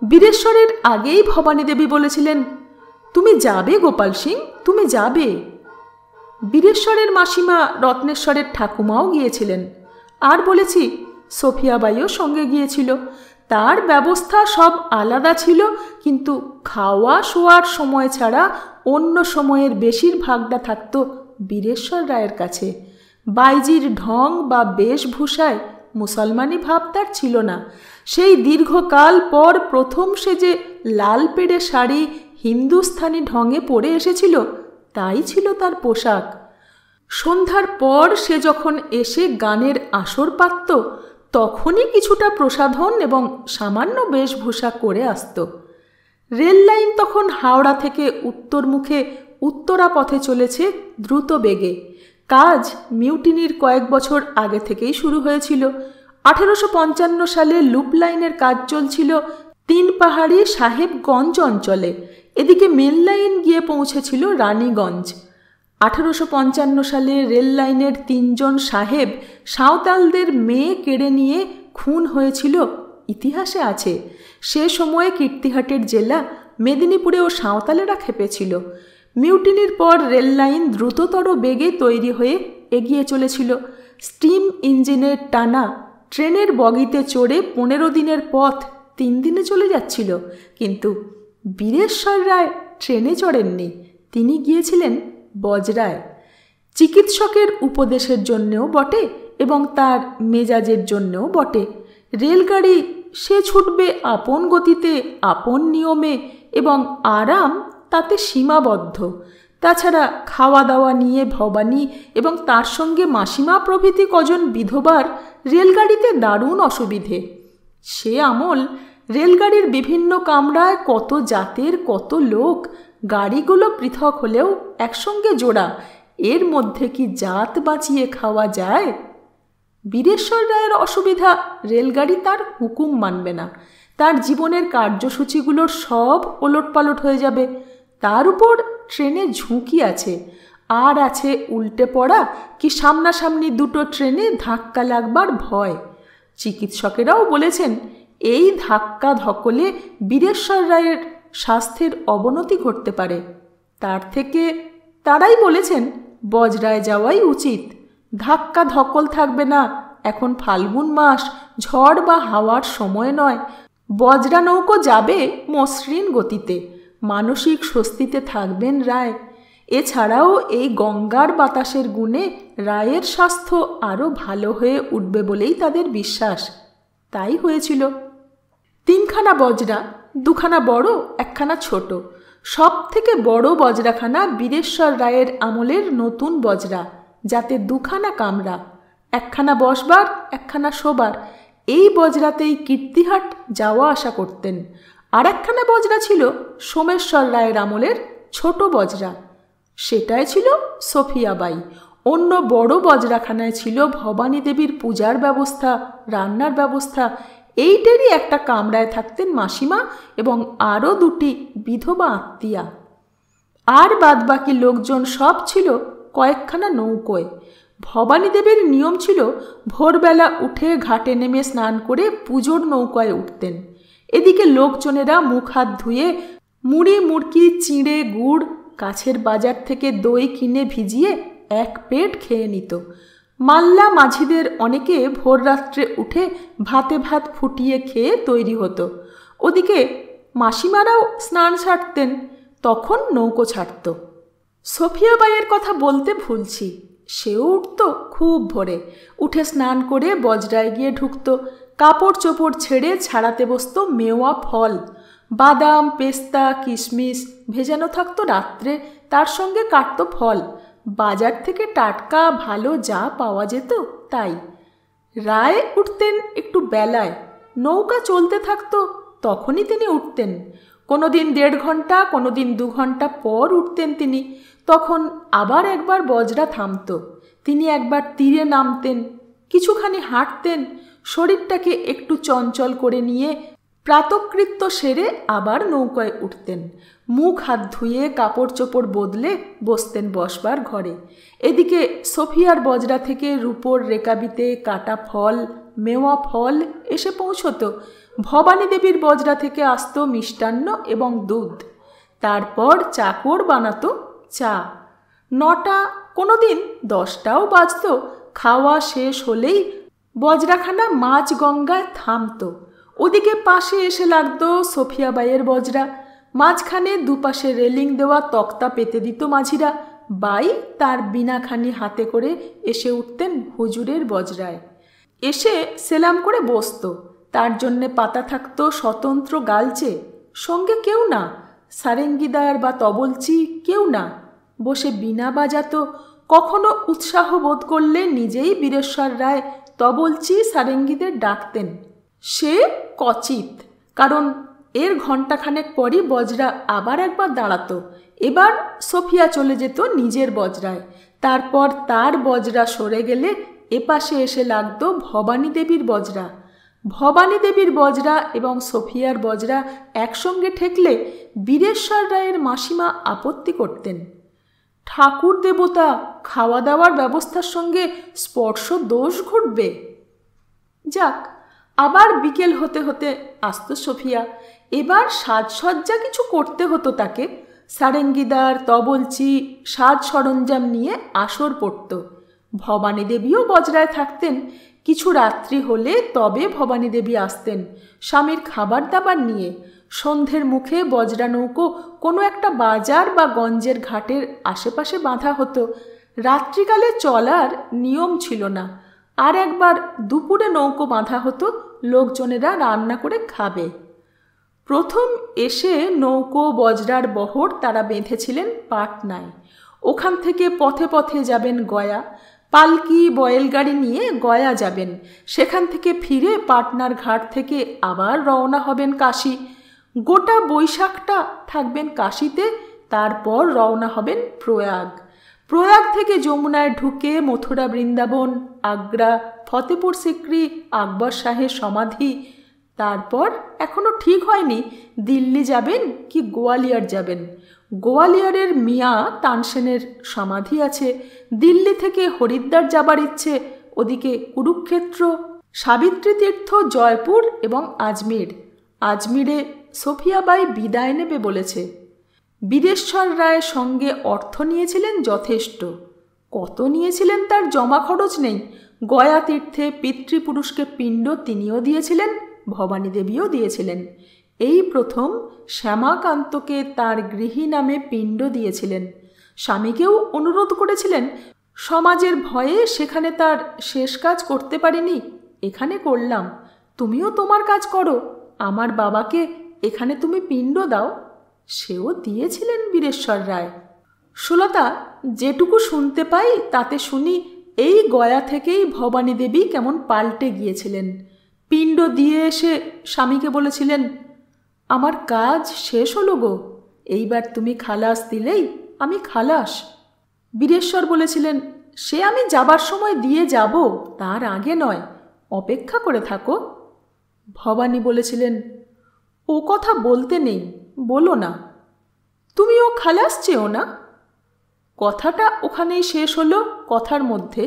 বীরেশ্বরের আগেই ভবানী দেবী বলেছিলেন, তুমি যাবে গোপাল সিং, তুমি যাবে। বীরেশ্বরের মাসিমা রত্নেশ্বরের ঠাকুমাও গিয়েছিলেন। আর বলেছি, সোফিয়াবাইও সঙ্গে গিয়েছিল। তার ব্যবস্থা সব আলাদা ছিল, কিন্তু খাওয়া শোয়ার সময় ছাড়া অন্য সময়ের বেশিরভাগটা থাকত বীরেশ্বর রায়ের কাছে। বাইজির ঢং বা বেশভূষায় মুসলমানি ভাব তার ছিল না। সেই দীর্ঘকাল পর প্রথম সে যে লাল পেড়ে শাড়ি হিন্দুস্থানি ঢঙে পরে এসেছিল, তাই ছিল তার পোশাক। সন্ধ্যার পর সে যখন এসে গানের আসর পাতত, তখনই কিছুটা প্রসাধন এবং সামান্য বেশভূষা করে আসত। রেল লাইন তখন হাওড়া থেকে উত্তরমুখে উত্তরা পথে চলেছে দ্রুত বেগে। কাজ মিউটিনির কয়েক বছর আগে থেকেই শুরু হয়েছিল। 1855 সালে লুপ লাইনের কাজ চলছিল তিনপাহাড়ি সাহেবগঞ্জ অঞ্চলে। এদিকে মেল লাইন গিয়ে পৌঁছেছিল রানীগঞ্জ। 1855 সালে রেল লাইনের 3 জন সাহেব সাঁওতালদের মেয়ে কেড়ে নিয়ে খুন হয়েছিল ইতিহাসে আছে। সে সময়ে কীর্তিহাটের জেলা মেদিনীপুরে ও সাঁওতালেরা খেপেছিল। মিউটিনির পর রেল লাইন দ্রুততর বেগে তৈরি হয়ে এগিয়ে চলেছিল। স্টিম ইঞ্জিনের টানা ট্রেনের বগিতে চড়ে 15 দিনের পথ 3 দিনে চলে যাচ্ছিল। কিন্তু বীরেশ্বর রায় ট্রেনে চড়েননি, তিনি গিয়েছিলেন বজরায়। চিকিৎসকের উপদেশের জন্যও বটে এবং তার মেজাজের জন্যও বটে। রেলগাড়ি সে ছুটবে আপন গতিতে, আপন নিয়মে, এবং আরাম তাতে সীমাবদ্ধ। তাছাড়া খাওয়া দাওয়া নিয়ে ভবানী এবং তার সঙ্গে মাসিমা প্রভৃতি কজন বিধবার রেলগাড়িতে দারুণ অসুবিধে। সে আমল রেলগাড়ির বিভিন্ন কামরায় কত জাতের কত লোক, গাড়িগুলো পৃথক হলেও একসঙ্গে জোড়া, এর মধ্যে কি জাত বাঁচিয়ে খাওয়া যায়? বীরেশ্বর রায়ের অসুবিধা, রেলগাড়ি তার হুকুম মানবে না। তার জীবনের কার্যসূচিগুলোর সব ওলটপালট হয়ে যাবে। তার উপর ট্রেনে ঝুঁকি আছে, আর আছে উল্টে পড়া কি সামনাসামনি দুটো ট্রেনে ধাক্কা লাগবার ভয়। চিকিৎসকেরাও বলেছেন এই ধাক্কা ধকলে বীরেশ্বর রায়ের স্বাস্থ্যের অবনতি ঘটতে পারে। তার থেকে তারাই বলেছেন বজরায় যাওয়াই উচিত। ধাক্কা ধকল থাকবে না। এখন ফাল্গুন মাস, ঝড় বা হাওয়ার সময় নয়। বজরা নৌকো যাবে মসৃণ গতিতে, মানসিক স্বস্তিতে থাকবেন রায়। এছাড়াও এই গঙ্গার বাতাসের গুণে রায়ের স্বাস্থ্য আরও ভালো হয়ে উঠবে বলেই তাদের বিশ্বাস। তাই হয়েছিল। 3খানা বজরা, 2খানা বড়, 1খানা ছোট। সব থেকে বড় বজরাখানা বীরেশ্বর রায়ের আমলের নতুন বজরা, যাতে 2খানা কামরা, 1খানা বসবার 1খানা শোবার। এই বজরাতেই কীর্তিহাট যাওয়া আসা করতেন। আর 1খানা বজরা ছিল সোমেশ্বর রায়ের আমলের ছোট বজরা, সেটাই ছিল সফিয়াবাই। অন্য বড় বজরাখানায় ছিল ভবানী দেবীর পূজার ব্যবস্থা, রান্নার ব্যবস্থা। এইটারই একটা কামরায় থাকতেন মাসিমা এবং আরও 2টি বিধবা আত্মীয়া। আর বাদবাকি লোকজন সব ছিল কয়েকখানা নৌকোয়। ভবানী দেবীর নিয়ম ছিল ভোরবেলা উঠে ঘাটে নেমে স্নান করে পুজোর নৌকায় উঠতেন। এদিকে লোকজনেরা মুখ হাত ধুয়ে মুড়ি মুড়কি চিঁড়ে গুড় কাছের বাজার থেকে দই কিনে ভিজিয়ে 1 পেট খেয়ে নিত। মাল্লা মাঝিদের অনেকে ভোররাত্রে উঠে ভাতে ভাত ফুটিয়ে খেয়ে তৈরি হতো। ওদিকে মাসিমারাও স্নান ছাড়তেন, তখন নৌকো ছাড়ত। সফিয়াবাইয়ের কথা বলতে ভুলছি, সেও উঠত খুব ভোরে। উঠে স্নান করে বজরায় গিয়ে ঢুকত। কাপড় চোপড় ছেড়ে ছাড়াতে বসত মেওয়া ফল, বাদাম পেস্তা কিশমিশ ভেজানো থাকতো রাত্রে, তার সঙ্গে কাটত ফল। বাজার থেকে টাটকা ভালো যা পাওয়া যেত তাই। রায় উঠতেন একটু বেলায়। নৌকা চলতে থাকতো, তখনই তিনি উঠতেন। কোনো দিন 1.5 ঘন্টা, কোনো দিন 2 ঘন্টা পর উঠতেন তিনি। তখন আবার একবার বজরা থামত। তিনি একবার তীরে নামতেন, কিছুখানি হাঁটতেন, শরীরটাকে একটু চঞ্চল করে নিয়ে প্রাতকৃত্য সেরে আবার নৌকায় উঠতেন। মুখ হাত ধুয়ে কাপড় চোপড় বদলে বসতেন বসবার ঘরে। এদিকে সফিয়ার বজরা থেকে রূপোর রেকাবিতে কাটা ফল, মেওয়া ফল এসে পৌঁছত। ভবানী দেবীর বজরা থেকে আসত মিষ্টান্ন এবং দুধ। তারপর চাকর বানাতো চা। 9টা, কোনো দিন 10টাও বাজত। খাওয়া শেষ হলেই বজরাখানা মাঝ গঙ্গায় থামত। ওদিকে পাশে এসে লাগত সফিয়াবাইয়ের বজরা। মাঝখানে দুপাশে রেলিং দেওয়া তক্তা পেতে দিত মাঝিরা। বাই তার বিনাখানি হাতে করে এসে উঠতেন হুজুরের বজরায়। এসে সেলাম করে বসত। তার জন্যে পাতা থাকতো স্বতন্ত্র গালচে, সঙ্গে কেউ না, সারেঙ্গিদার বা তবলচি কেউ না। বসে বীণা বাজাতো। কখনো উৎসাহ বোধ করলে নিজেই বীরেশ্বর রায় তবলচি সারেঙ্গিদের ডাকতেন। সে কচিত, কারণ এর ঘণ্টাখানেক পরই বজরা আবার একবার দাঁড়াতো। এবার সফিয়া চলে যেত নিজের বজরায়। তারপর তার বজরা সরে গেলে এপাশে এসে লাগতো ভবানী দেবীর বজরা। ভবানী দেবীর বজরা এবং সফিয়ার বজরা একসঙ্গে ঠেকলে বীরেশ্বর রায়ের মাসিমা আপত্তি করতেন। ঠাকুর দেবতা, খাওয়া দাওয়ার ব্যবস্থার সঙ্গে স্পর্শ দোষ ঘটবে। যাক, আবার বিকেল হতে হতে আসতো সোফিয়া। এবার সাজসজ্জা কিছু করতে হতো তাকে। সারেঙ্গিদার, তবলচি, সাজ সরঞ্জাম নিয়ে আসর পড়ত। ভবানী দেবীও বজরায় থাকতেন। কিছু রাত্রি হলে তবে ভবানী দেবী আসতেন স্বামীর খাবার দাবার নিয়ে। সন্ধ্যের মুখে বজরা নৌকো কোনো একটা বাজার বা গঞ্জের ঘাটের আশেপাশে বাঁধা হতো। রাত্রিকালে চলার নিয়ম ছিল না। আর একবার দুপুরে নৌকো বাঁধা হতো, লোকজনেরা রান্না করে খাবে। প্রথম এসে নৌকো বজরার বহর তারা বেঁধেছিলেন পাটনায়। ওখান থেকে পথে পথে যাবেন গয়া। পালকি বয়েলগাড়ি নিয়ে গয়া যাবেন। সেখান থেকে ফিরে পাটনার ঘাট থেকে আবার রওনা হবেন কাশী। গোটা বৈশাখটা থাকবেন কাশীতে, তারপর রওনা হবেন প্রয়াগ। প্রয়াগ থেকে যমুনায় ঢুকে মথুরা, বৃন্দাবন, আগ্রা, ফতেপুর সিক্রি, আকবর শাহের সমাধি। তারপর এখনও ঠিক হয়নি দিল্লি যাবেন কি গোয়ালিয়র যাবেন। গোয়ালিয়রের মিয়া তানসেনের সমাধি আছে। দিল্লি থেকে হরিদ্বার যাবার ইচ্ছে। ওদিকে কুরুক্ষেত্র, সাবিত্রী তীর্থ, জয়পুর এবং আজমির। আজমিরে সোফিয়াবাই বিদায় নেবে বলেছে। বীরেশ্বর রায় সঙ্গে অর্থ নিয়েছিলেন যথেষ্ট। কত নিয়েছিলেন তার জমা খরচ নেই। গয়া তীর্থে পিতৃপুরুষকে পিণ্ড তিনিও দিয়েছিলেন, ভবানী দেবীও দিয়েছিলেন। এই প্রথম শ্যামাকান্তকে তার গৃহী নামে পিণ্ড দিয়েছিলেন। স্বামীকেও অনুরোধ করেছিলেন। সমাজের ভয়ে সেখানে তার শেষ কাজ করতে পারিনি, এখানে করলাম, তুমিও তোমার কাজ করো, আমার বাবাকে এখানে তুমি পিণ্ড দাও। সেও দিয়েছিলেন বীরেশ্বর রায়। সুলতা, যেটুকু শুনতে পাই তাতে শুনি এই গয়া থেকেই ভবানী দেবী কেমন পাল্টে গিয়েছিলেন। পিণ্ড দিয়ে এসে স্বামীকে বলেছিলেন, আমার কাজ শেষ হলো গো, এইবার তুমি খালাস দিলেই আমি খালাস। বীরেশ্বর বলেছিলেন, সে আমি যাবার সময় দিয়ে যাব, তার আগে নয়, অপেক্ষা করে থাকো। ভবানী বলেছিলেন, ও কথা বলতে নেই, বলো না। তুমিও খালাস চেও না? কথাটা ওখানেই শেষ হলো কথার মধ্যে।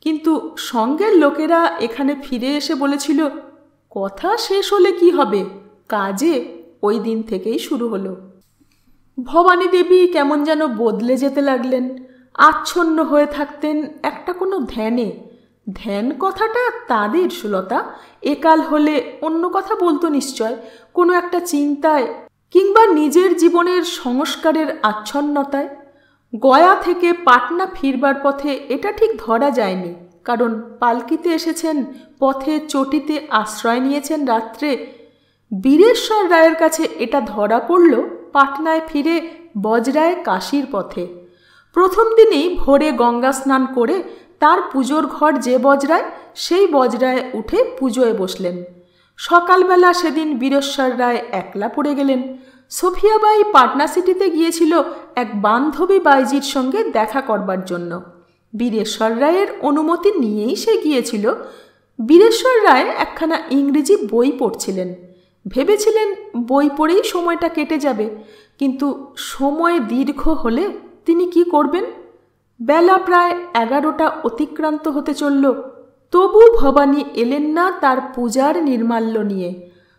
কিন্তু সঙ্গের লোকেরা এখানে ফিরে এসে বলেছিল, কথা শেষ হলে কি হবে, কাজে ওই দিন থেকেই শুরু হলো। ভবানী দেবী কেমন যেন বদলে যেতে লাগলেন। আচ্ছন্ন হয়ে থাকতেন একটা কোনো ধ্যানে। ধ্যান কথাটা তাদের, সুলতা, একাল হলে অন্য কথা বলতো নিশ্চয়, কোনো একটা চিন্তায় কিংবা নিজের জীবনের সংস্কারের আচ্ছন্নতায়। গয়া থেকে পাটনা ফিরবার পথে এটা ঠিক ধরা যায়নি, কারণ পালকিতে এসেছেন, পথে চটিতে আশ্রয় নিয়েছেন রাত্রে। বীরেশ্বর রায়ের কাছে এটা ধরা পড়ল পাটনায় ফিরে বজরায় কাশীর পথে। প্রথম দিনেই ভোরে গঙ্গা স্নান করে তার পুজোর ঘর যে বজরায়, সেই বজরায় উঠে পুজোয় বসলেন। সকালবেলা সেদিন বীরেশ্বর রায় একলা পড়ে গেলেন। সোফিয়াবাই পাটনা সিটিতে গিয়েছিল এক বান্ধবী বাইজির সঙ্গে দেখা করবার জন্য। বীরেশ্বর রায়ের অনুমতি নিয়েই সে গিয়েছিল। বীরেশ্বর রায় একখানা ইংরেজি বই পড়ছিলেন। ভেবেছিলেন বই পড়েই সময়টা কেটে যাবে, কিন্তু সময় দীর্ঘ হলে তিনি কি করবেন? বেলা প্রায় 11টা অতিক্রান্ত হতে চলল। তবু ভবানী এলেন না তার পূজার নির্মাল্য নিয়ে।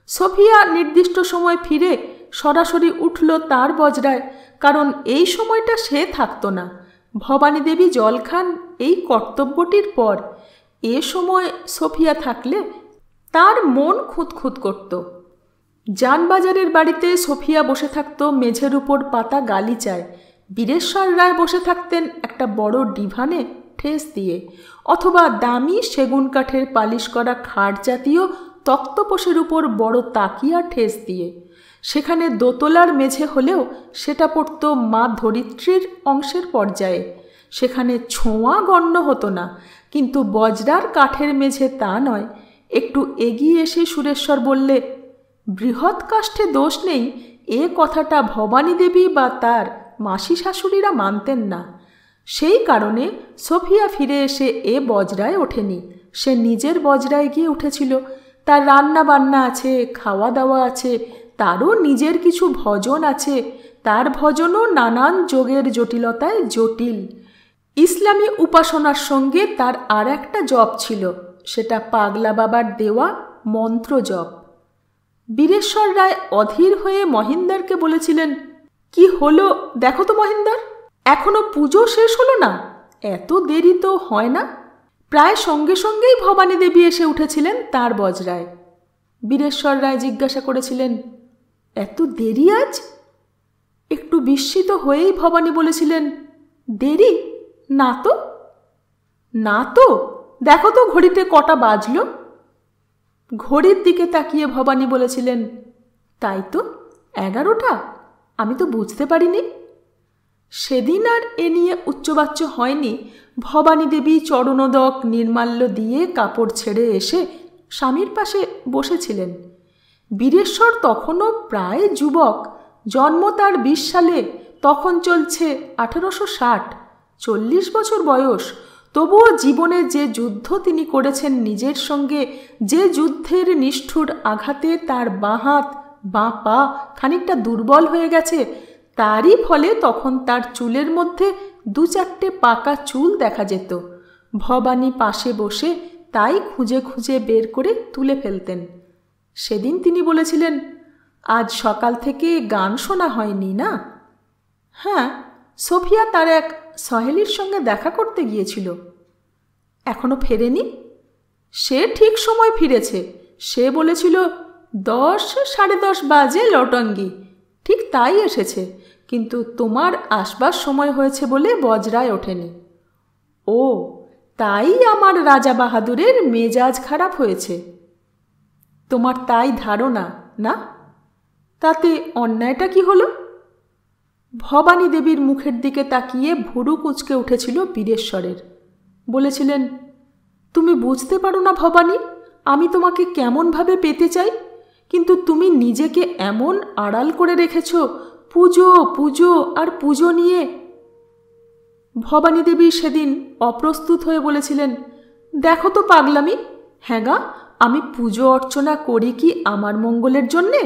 সোফিয়া নির্দিষ্ট সময় ফিরে সরাসরি উঠল তার বজরায়, কারণ এই সময়টা সে থাকত না। ভবানী দেবী জল খান এই কর্তব্যটির পর। এ সময় সোফিয়া থাকলে তার মন খুঁতখুত করত। জানবাজারের বাড়িতে সোফিয়া বসে থাকত মেঝের উপর পাতা গালিচায়। বীরেশ্বর রায় বসে থাকতেন একটা বড় ডিভানে ঠেস দিয়ে, অথবা দামি সেগুন কাঠের পালিশ করা খাট জাতীয় তক্তপোষের উপর বড় তাকিয়া ঠেস দিয়ে। সেখানে দোতলার মেঝে হলেও সেটা পড়ত মা ধরিত্রীর অংশের পর্যায়ে। সেখানে ছোঁয়া গণ্য হতো না, কিন্তু বজরার কাঠের মেঝে তা নয়। একটু এগিয়ে এসে সুরেশ্বর বললে, বৃহৎ কাষ্ঠে দোষ নেই, এ কথাটা ভবানী দেবী বা তার মাসি শাশুড়িরা মানতেন না। সেই কারণে সোফিয়া ফিরে এসে এ বজরায় ওঠেনি। সে নিজের বজরায় গিয়ে উঠেছিল। তার রান্না বান্না আছে, খাওয়া দাওয়া আছে, তারও নিজের কিছু ভজন আছে। তার ভজনও নানান যোগের জটিলতায় জটিল। ইসলামী উপাসনার সঙ্গে তার আর একটা জপ ছিল, সেটা পাগলা বাবার দেওয়া মন্ত্র জপ। বীরেশ্বর রায় অধীর হয়ে মহিন্দারকে বলেছিলেন, কি হলো দেখো তো মহিন্দার, এখনো পুজো শেষ হলো না? এত দেরি তো হয় না। প্রায় সঙ্গে সঙ্গেই ভবানী দেবী এসে উঠেছিলেন তার বজরায়। বীরেশ্বর রায় জিজ্ঞাসা করেছিলেন, এত দেরি আজ? একটু বিস্মিত হয়েই ভবানী বলেছিলেন, দেরি না তো। না তো? দেখো তো ঘড়িতে কটা বাজল। ঘড়ির দিকে তাকিয়ে ভবানী বলেছিলেন, তাই তো, 11টা। আমি তো বুঝতে পারিনি। সেদিন আর এ নিয়ে উচ্চবাচ্য হয়নি। ভবানী দেবী চরণোদক নির্মাল্য দিয়ে কাপড় ছেড়ে এসে স্বামীর পাশে বসেছিলেন। বীরেশ্বর তখনও প্রায় যুবক, জন্ম তার 20 সালে, তখন চলছে 1860, 40 বছর বয়স। তবুও জীবনে যে যুদ্ধ তিনি করেছেন নিজের সঙ্গে, যে যুদ্ধের নিষ্ঠুর আঘাতে তার বাঁ হাত বাঁ পা খানিকটা দুর্বল হয়ে গেছে, তারই ফলে তখন তার চুলের মধ্যে 2-4টে পাকা চুল দেখা যেত। ভবানী পাশে বসে তাই খুঁজে খুঁজে বের করে তুলে ফেলতেন। সেদিন তিনি বলেছিলেন, আজ সকাল থেকে গান শোনা হয়নি না? হ্যাঁ, সোফিয়া তার এক সহেলির সঙ্গে দেখা করতে গিয়েছিল। এখনো ফেরেনি? সে ঠিক সময় ফিরেছে। সে বলেছিল 10, 10:30 বাজে লটঙ্গি। ঠিক তাই এসেছে, কিন্তু তোমার আসবার সময় হয়েছে বলে বজরায় ওঠেনি। ও, তাই আমার রাজা বাহাদুরের মেজাজ খারাপ হয়েছে। তোমার তাই ধারণা না? তাতে অন্যায়টা কি হলো? ভবানী দেবীর মুখের দিকে তাকিয়ে ভুরু কুঁচকে উঠেছিল বীরেশ্বরের। বলেছিলেন, তুমি বুঝতে পারো না ভবানী, আমি তোমাকে কেমনভাবে পেতে চাই, কিন্তু তুমি নিজেকে এমন আড়াল করে রেখেছ, পুজো পুজো আর পুজো নিয়ে। ভবানী দেবী সেদিন অপ্রস্তুত হয়ে বলেছিলেন, দেখো তো পাগলামি, হ্যাঁ গা, আমি পুজো অর্চনা করি কি আমার মঙ্গলের জন্যে?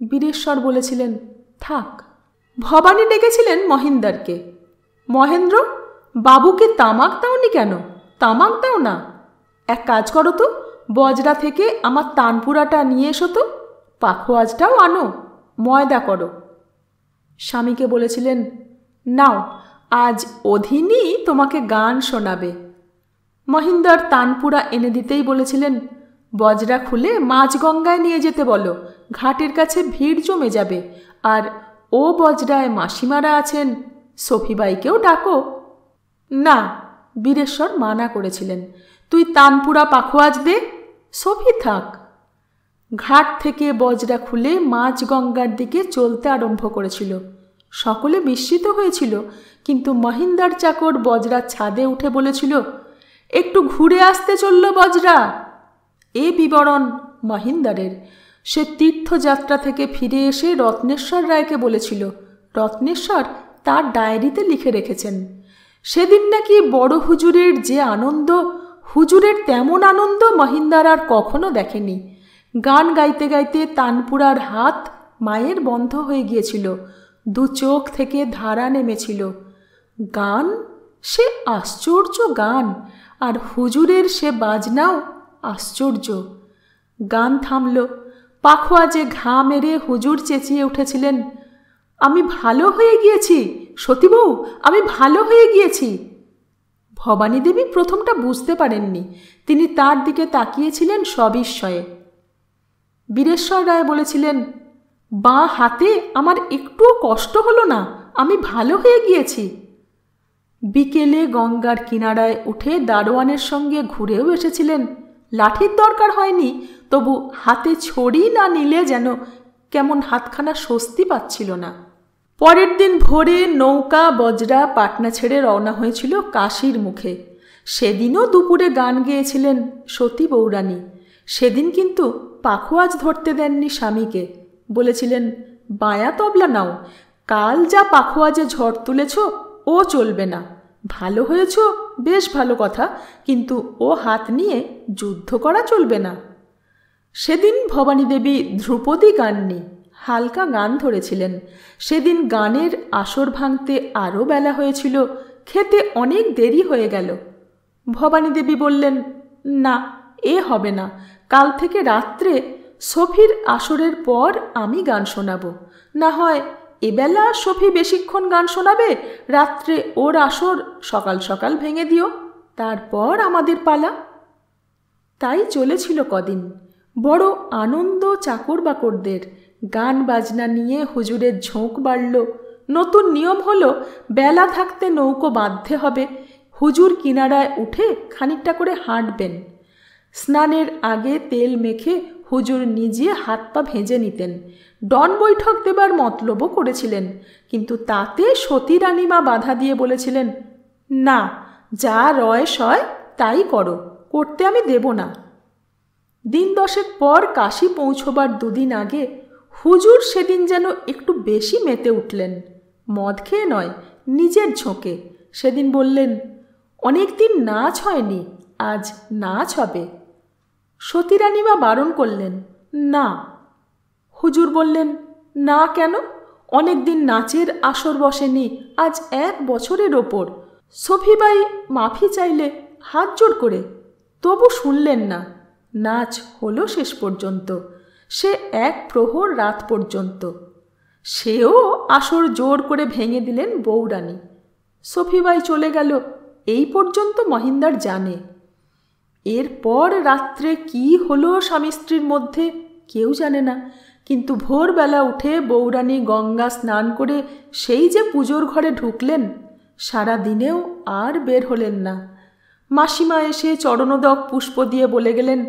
বীরেশ্বর বলেছিলেন, থাক। ভবানী ডেকেছিলেন মহিন্দারকে। মহেন্দ্র, বাবুকে তামাক দাওনি কেন? তামাক দাও না। এক কাজ করো তো, বজরা থেকে আমার তানপুরাটা নিয়ে এসো তো, পাখোয়াজটাও আনো, ময়দা করো। স্বামীকে বলেছিলেন, নাও, আজ অধীনই তোমাকে গান শোনাবে। মহিন্দার তানপুরা এনে দিতেই বলেছিলেন, বজরা খুলে মাঝগঙ্গায় নিয়ে যেতে বলো, ঘাটের কাছে ভিড় জমে যাবে। আর ও বজরায় মাসিমারা আছেন, সফিবাইকেও ডাকো। না, বীরেশ্বর মানা করেছিলেন, তুই তানপুরা পাখোয়াজ দে, সফি থাক। ঘাট থেকে বজরা খুলে মাঝগঙ্গার দিকে চলতে আরম্ভ করেছিল। সকলে বিস্মিত হয়েছিল, কিন্তু মহিন্দার চাকর বজরার ছাদে উঠে বলেছিল, একটু ঘুরে আসতে চলল বজরা। এ বিবরণ মহিন্দারের। সে তীর্থযাত্রা থেকে ফিরে এসে রত্নেশ্বর রায়কে বলেছিল। রত্নেশ্বর তার ডায়েরিতে লিখে রেখেছেন, সেদিন নাকি বড় হুজুরের যে আনন্দ, হুজুরের তেমন আনন্দ মহিন্দার আর কখনো দেখেনি। গান গাইতে গাইতে তানপুরার হাত মায়ের বন্ধ হয়ে গিয়েছিল, 2 চোখ থেকে ধারা নেমেছিল। গান, সে আশ্চর্য গান, আর হুজুরের সে বাজনাও আশ্চর্য। গান থামল। পাখোয়াজে ঘা মেরে হুজুর চেঁচিয়ে উঠেছিলেন, আমি ভালো হয়ে গিয়েছি সতীবউ, আমি ভালো হয়ে গিয়েছি। ভবানী দেবী প্রথমটা বুঝতে পারেননি, তিনি তার দিকে তাকিয়েছিলেন সবিস্ময়ে। বীরেশ্বর রায় বলেছিলেন, বাঁ হাতে আমার একটুও কষ্ট হলো না, আমি ভালো হয়ে গিয়েছি। বিকেলে গঙ্গার কিনারায় উঠে দারোয়ানের সঙ্গে ঘুরেও এসেছিলেন। লাঠির দরকার হয়নি, তবু হাতে ছড়ি না নিলে যেন কেমন হাতখানা স্বস্তি পাচ্ছিল না। পরের দিন ভোরে নৌকা বজরা পাটনা ছেড়ে রওনা হয়েছিল কাশীর মুখে। সেদিনও দুপুরে গান গেয়েছিলেন সতী বৌরানী। সেদিন কিন্তু পাখোয়াজ ধরতে দেননি স্বামীকে। বলেছিলেন, বায়া তবলা নাও, কাল যা পাখোয়াজে ঝড় তুলেছ ও চলবে না। ভালো হয়েছ, বেশ ভালো কথা, কিন্তু ও হাত নিয়ে যুদ্ধ করা চলবে না। সেদিন ভবানী দেবী ধ্রুপদী গাননি, হালকা গান ধরেছিলেন। সেদিন গানের আসর ভাঙতে আরও বেলা হয়েছিল, খেতে অনেক দেরি হয়ে গেল। ভবানী দেবী বললেন, না, এ হবে না, কাল থেকে রাত্রে সফির আসরের পর আমি গান শোনাবো। না হয় এবেলা সফি বেশিক্ষণ গান শোনাবে, রাত্রে ওর আসর সকাল সকাল ভেঙে দিও, তারপর আমাদের পালা। তাই চলেছিল কদিন। বড় আনন্দ চাকর বাকরদের। গান বাজনা নিয়ে হুজুরের ঝোঁক বাড়ল। নতুন নিয়ম হলো, বেলা থাকতে নৌকো বাঁধতে হবে। হুজুর কিনারায় উঠে খানিকটা করে হাঁটবেন। স্নানের আগে তেল মেখে হুজুর নিজে হাত পা ভেজে নিতেন। ডন বৈঠক দেবার মতলবও করেছিলেন, কিন্তু তাতে সতী রানীমা বাধা দিয়ে বলেছিলেন, না, যা রয় সয় তাই করো, করতে আমি দেব না। দিন 10 পর কাশী পৌঁছবার 2 দিন আগে হুজুর সেদিন যেন একটু বেশি মেতে উঠলেন। মদ খেয়ে নয়, নিজের ঝোঁকে। সেদিন বললেন, অনেক দিন নাচ হয়নি, আজ নাচ হবে। সতী রানীমা বারণ করলেন, না। হুজুর বললেন, না কেন? অনেক দিন নাচের আসর বসেনি, আজ 1 বছরের ওপর। সফিবাই মাফি চাইলে হাত জোড় করে, তবু শুনলেন না। নাচ হলো শেষ পর্যন্ত, সে 1 প্রহর রাত পর্যন্ত। সেও আসর জোর করে ভেঙে দিলেন বউরানী। সফিবাই চলে গেল, এই পর্যন্ত মহিন্দার জানে। এরপর রাত্রে কি হলো স্বামী স্ত্রীর মধ্যে কেউ জানে না, কিন্তু ভোরবেলা উঠে বউরানী গঙ্গা স্নান করে সেই যে পুজোর ঘরে ঢুকলেন, সারা দিনেও আর বের হলেন না। মাসিমা এসে চরণোদক পুষ্প দিয়ে বলে গেলেন,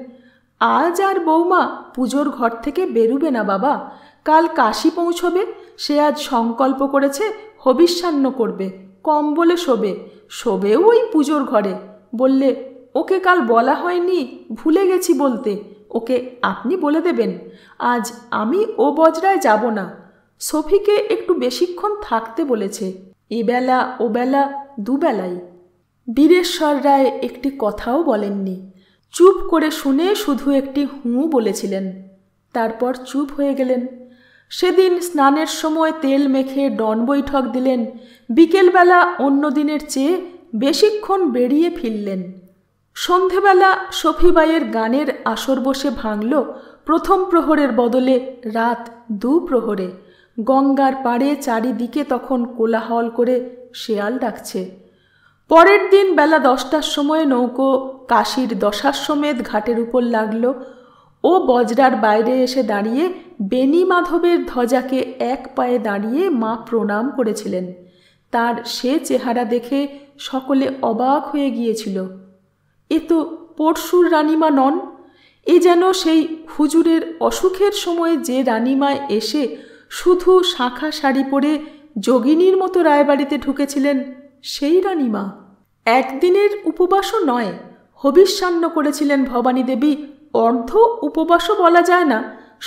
আজ আর বৌমা পুজোর ঘর থেকে বেরুবে না বাবা, কাল কাশী পৌঁছবে। সে আজ সংকল্প করেছে হবিষ্যান্ন করবে, কম্বলে শোবে, শোবেও ওই পুজোর ঘরে। বললে, ওকে কাল বলা হয়নি, ভুলে গেছি বলতে, ওকে আপনি বলে দেবেন। আজ আমি ও বজরায় যাব না, সফিকে একটু বেশিক্ষণ থাকতে বলেছে, এবেলা ওবেলা 2 বেলাই। বীরেশ্বর রায় একটি কথাও বলেননি, চুপ করে শুনে শুধু একটি হুঁ বলেছিলেন, তারপর চুপ হয়ে গেলেন। সেদিন স্নানের সময় তেল মেখে ডন বৈঠক দিলেন, বিকেলবেলা অন্য দিনের চেয়ে বেশিক্ষণ বেরিয়ে ফিরলেন। সন্ধেবেলা সফিবাইয়ের গানের আসর বসে ভাঙল 1ম প্রহরের বদলে রাত 2 প্রহরে। গঙ্গার পাড়ে চারিদিকে তখন কোলাহল করে শেয়াল ডাকছে। পরের দিন বেলা 10টার সময় নৌকো কাশীর দশাশ্বমেধ ঘাটের উপর লাগল। ও বজরার বাইরে এসে দাঁড়িয়ে বেণী মাধবের ধ্বজাকে 1 পায়ে দাঁড়িয়ে মা প্রণাম করেছিলেন। তার সে চেহারা দেখে সকলে অবাক হয়ে গিয়েছিল। এ তো পরশুর রানীমা নন, এ যেন সেই হুজুরের অসুখের সময় যে রানীমায় এসে শুধু শাঁখা শাড়ি পরে যোগিনীর মতো রায়বাড়িতে ঢুকেছিলেন, সেই রানীমা। একদিনের উপবাসও নয়, হবিষ্যান্ন করেছিলেন ভবানী দেবী। অর্ধ উপবাসও বলা যায় না,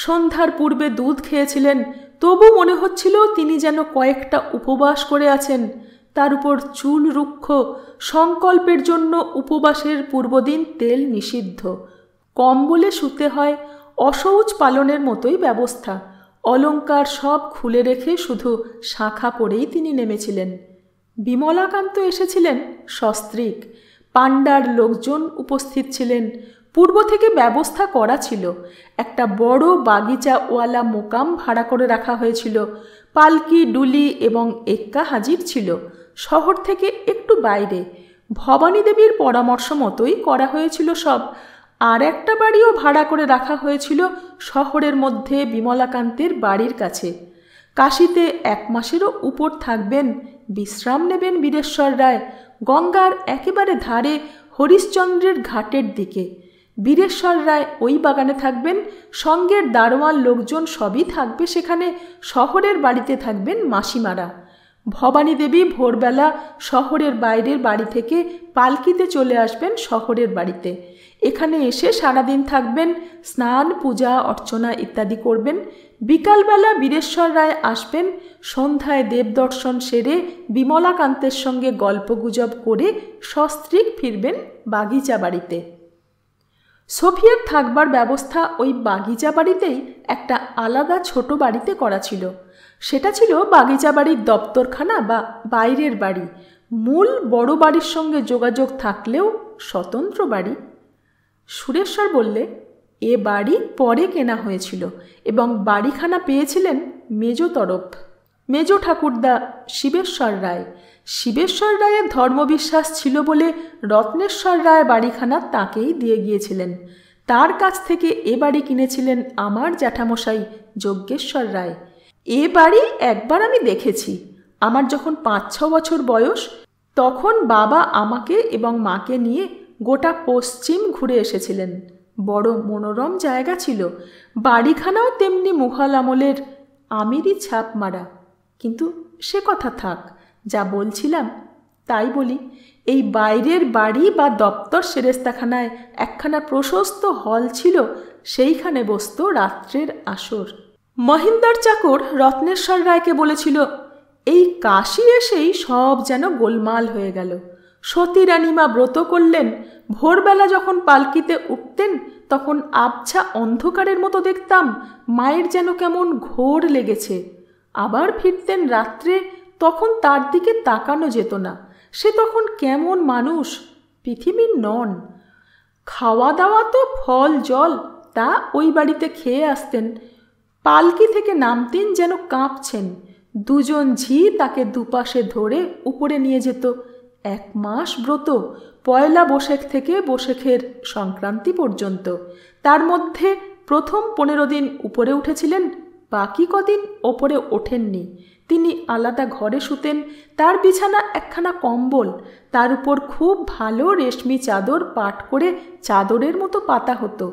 সন্ধ্যার পূর্বে দুধ খেয়েছিলেন, তবু মনে হচ্ছিল তিনি যেন কয়েকটা উপবাস করে আছেন। তার উপর চুল রুক্ষ, সংকল্পের জন্য উপবাসের পূর্বদিন তেল নিষিদ্ধ। কম্বলে শুতে হয়, অশৌচ পালনের মতোই ব্যবস্থা। অলঙ্কার সব খুলে রেখে শুধু শাঁখা পরেই তিনি নেমেছিলেন। বিমলাকান্ত এসেছিলেন সস্ত্রীক। পাণ্ডার লোকজন উপস্থিত ছিলেন। পূর্ব থেকে ব্যবস্থা করা ছিল। একটা বড় বাগিচাওয়ালা মোকাম ভাড়া করে রাখা হয়েছিল। পালকি, ডুলি এবং এক্কা হাজির ছিল। শহর থেকে একটু বাইরে। ভবানী দেবীর পরামর্শ মতোই করা হয়েছিল সব। আর একটা বাড়িও ভাড়া করে রাখা হয়েছিল শহরের মধ্যে বিমলাকান্তের বাড়ির কাছে। কাশীতে 1 মাসেরও উপর থাকবেন, বিশ্রাম নেবেন বীরেশ্বর রায়। গঙ্গার একেবারে ধারে হরিশ্চন্দ্রের ঘাটের দিকে। বীরেশ্বর রায় ওই বাগানে থাকবেন, সঙ্গের দারোয়ান লোকজন সবই থাকবে সেখানে। শহরের বাড়িতে থাকবেন মাসিমারা। ভবানী দেবী ভোরবেলা শহরের বাইরের বাড়ি থেকে পালকিতে চলে আসবেন শহরের বাড়িতে। এখানে এসে সারাদিন থাকবেন, স্নান, পূজা অর্চনা ইত্যাদি করবেন। বিকালবেলা বীরেশ্বর রায় আসবেন। সন্ধ্যায় দেবদর্শন সেরে বিমলাকান্তের সঙ্গে গল্পগুজব করে সস্ত্রীক ফিরবেন বাগিচা বাড়িতে। সফিয়ার থাকবার ব্যবস্থা ওই বাগিচা বাড়িতেই একটা আলাদা ছোট বাড়িতে করা ছিল। সেটা ছিল বাগিচা বাড়ির দপ্তরখানা বা বাইরের বাড়ি। মূল বড় বাড়ির সঙ্গে যোগাযোগ থাকলেও স্বতন্ত্র বাড়ি। সুরেশ্বর বললে, এ বাড়ি পরে কেনা হয়েছিল এবং বাড়িখানা পেয়েছিলেন মেজ তরফ। মেজ ঠাকুরদা শিবেশ্বর রায়। শিবেশ্বর রায়ের ধর্মবিশ্বাস ছিল বলে রত্নেশ্বর রায় বাড়িখানা তাকেই দিয়ে গিয়েছিলেন। তার কাছ থেকে এ বাড়ি কিনেছিলেন আমার জ্যাঠামশাই যজ্ঞেশ্বর রায়। এ বাড়ি একবার আমি দেখেছি। আমার যখন 5-6 বছর বয়স, তখন বাবা আমাকে এবং মাকে নিয়ে গোটা পশ্চিম ঘুরে এসেছিলেন। বড় মনোরম জায়গা ছিল। বাড়িখানাও তেমনি মুঘল আমলের আমিরই ছাপ মারা। কিন্তু সে কথা থাক, যা বলছিলাম তাই বলি। এই বাইরের বাড়ি বা দপ্তর সেরেস্তাখানায় একখানা প্রশস্ত হল ছিল, সেইখানে বসত রাত্রের আসর। মহিন্দার চাকর রত্নেশ্বর রায়কে বলেছিল, এই কাশি এসেই সব যেন গোলমাল হয়ে গেল। সতী রানীমা ব্রত করলেন। ভোরবেলা যখন পালকিতে উঠতেন তখন আবছা অন্ধকারের মতো দেখতাম, মায়ের যেন কেমন ঘোর লেগেছে। আবার ফিরতেন রাত্রে, তখন তার দিকে তাকানো যেত না। সে তখন কেমন মানুষ, পৃথিবীর নন। খাওয়া দাওয়া তো ফল জল তা ওই বাড়িতে খেয়ে আসতেন। পালকি থেকে নামতেন যেন কাঁপছেন। 2 জন ঝি তাকে দুপাশে ধরে উপরে নিয়ে যেত। 1 মাস ব্রত, পয়লা বৈশাখ থেকে বৈশাখের সংক্রান্তি পর্যন্ত। তার মধ্যে প্রথম 15 দিন উপরে উঠেছিলেন, বাকি কদিন ওপরে ওঠেননি। তিনি আলাদা ঘরে শুতেন। তার বিছানা একখানা কম্বল, তার উপর খুব ভালো রেশমি চাদর পাট করে চাদরের মতো পাতা হতো।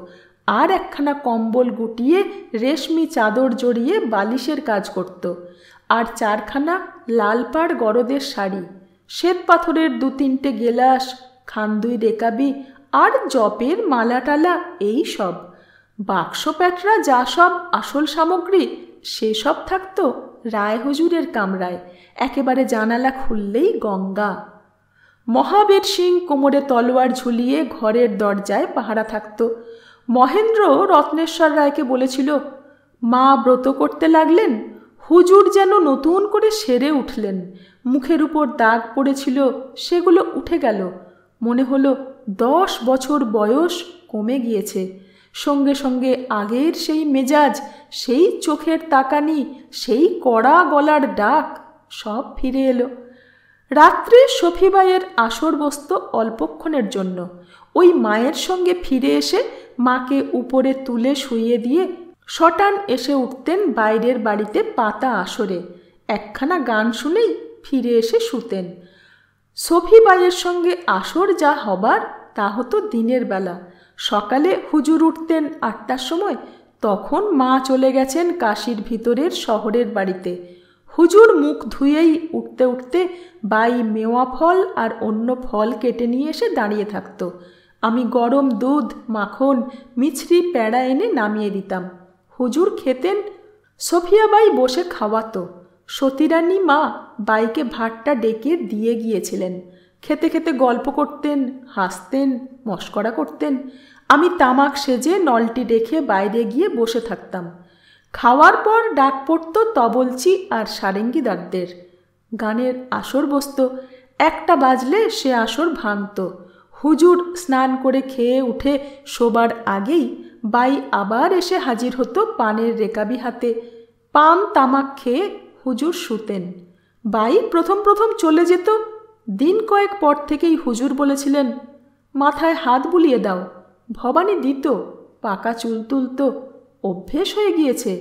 আর একখানা কম্বল গুটিয়ে রেশমি চাদর জড়িয়ে বালিশের কাজ করত। আর 4খানা লালপাড় গরদের শাড়ি, শ্বেত পাথরের 2-3টে গেলাস, খান্দুই রেকাবি আর জপের মালা টালা, এই সব। বাক্স প্যাটরা যা সব আসল সামগ্রী, সেসব থাকতো রায় হুজুরের কামরায়। একেবারে জানালা খুললেই গঙ্গা। মহাবীর সিং কোমরে তলোয়ার ঝুলিয়ে ঘরের দরজায় পাহারা থাকত। মহেন্দ্র রত্নেশ্বর রায়কে বলেছিল, মা ব্রত করতে লাগলেন, হুজুর যেন নতুন করে সেরে উঠলেন। মুখের উপর দাগ পড়েছিল, সেগুলো উঠে গেল। মনে হলো 10 বছর বয়স কমে গিয়েছে। সঙ্গে সঙ্গে আগের সেই মেজাজ, সেই চোখের তাকানি, সেই কড়া গলার ডাক সব ফিরে এলো। রাত্রে সফিবাইয়ের আসর বসত অল্পক্ষণের জন্য। ওই মায়ের সঙ্গে ফিরে এসে মাকে উপরে তুলে শুইয়ে দিয়ে শটান এসে উঠতেন বাইরের বাড়িতে পাতা আসরে। একখানা গান শুনেই ফিরে এসে শুতেন। সফিবাইয়ের সঙ্গে আসর যা হবার তা হতো দিনের বেলা। সকালে হুজুর উঠতেন 8টার সময়, তখন মা চলে গেছেন কাশীর ভিতরের শহরের বাড়িতে। হুজুর মুখ ধুয়েই উঠতে উঠতে বাই মেওয়া ফল আর অন্য ফল কেটে নিয়ে এসে দাঁড়িয়ে থাকত। আমি গরম দুধ, মাখন, মিছরি, প্যাড়া এনে নামিয়ে দিতাম। হুজুর খেতেন, সফিয়াবাই বসে খাওয়াতো। সতীরানী মা বাইকে ভাতটা ডেকে দিয়ে গিয়েছিলেন। খেতে খেতে গল্প করতেন, হাসতেন, মশকরা করতেন। আমি তামাক সেজে নলটি রেখে বাইরে গিয়ে বসে থাকতাম। খাওয়ার পর ডাক পড়ত তবলচি আর সারেঙ্গিদারদের। গানের আসর বসত। 1টা বাজলে সে আসর ভাঙত। হুজুর স্নান করে খেয়ে উঠে শোবার আগেই বাই আবার এসে হাজির হতো পানের রেকাবি হাতে। পান তামাক খেয়ে হুজুর শুতেন। বাই প্রথম প্রথম চলে যেত। দিন কয়েক পর থেকেই হুজুর বলেছিলেন, মাথায় হাত বুলিয়ে দাও। ভবানী দিত, পাকা চুল তুলত। অভ্যেস হয়ে গিয়েছে,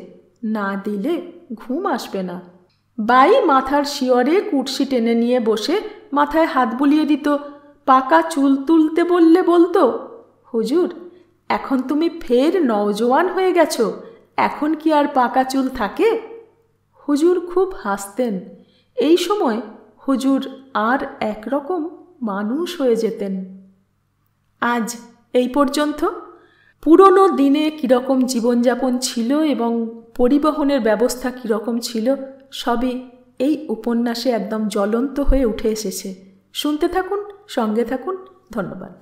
না দিলে ঘুম আসবে না। বাই মাথার শিয়রে কুর্সি টেনে নিয়ে বসে মাথায় হাত বুলিয়ে দিত। পাকা চুল তুলতে বললে বলতো, হুজুর এখন তুমি ফের নওজোয়ান হয়ে গেছো, এখন কি আর পাকা চুল থাকে? হুজুর খুব হাসতেন। এই সময় হুজুর আর একরকম মানুষ হয়ে যেতেন। আজ এই পর্যন্ত। পুরনো দিনে কীরকম জীবনযাপন ছিল এবং পরিবহনের ব্যবস্থা কীরকম ছিল, সবই এই উপন্যাসে একদম জ্বলন্ত হয়ে উঠে এসেছে। শুনতে থাকুন, সঙ্গে থাকুন। ধন্যবাদ।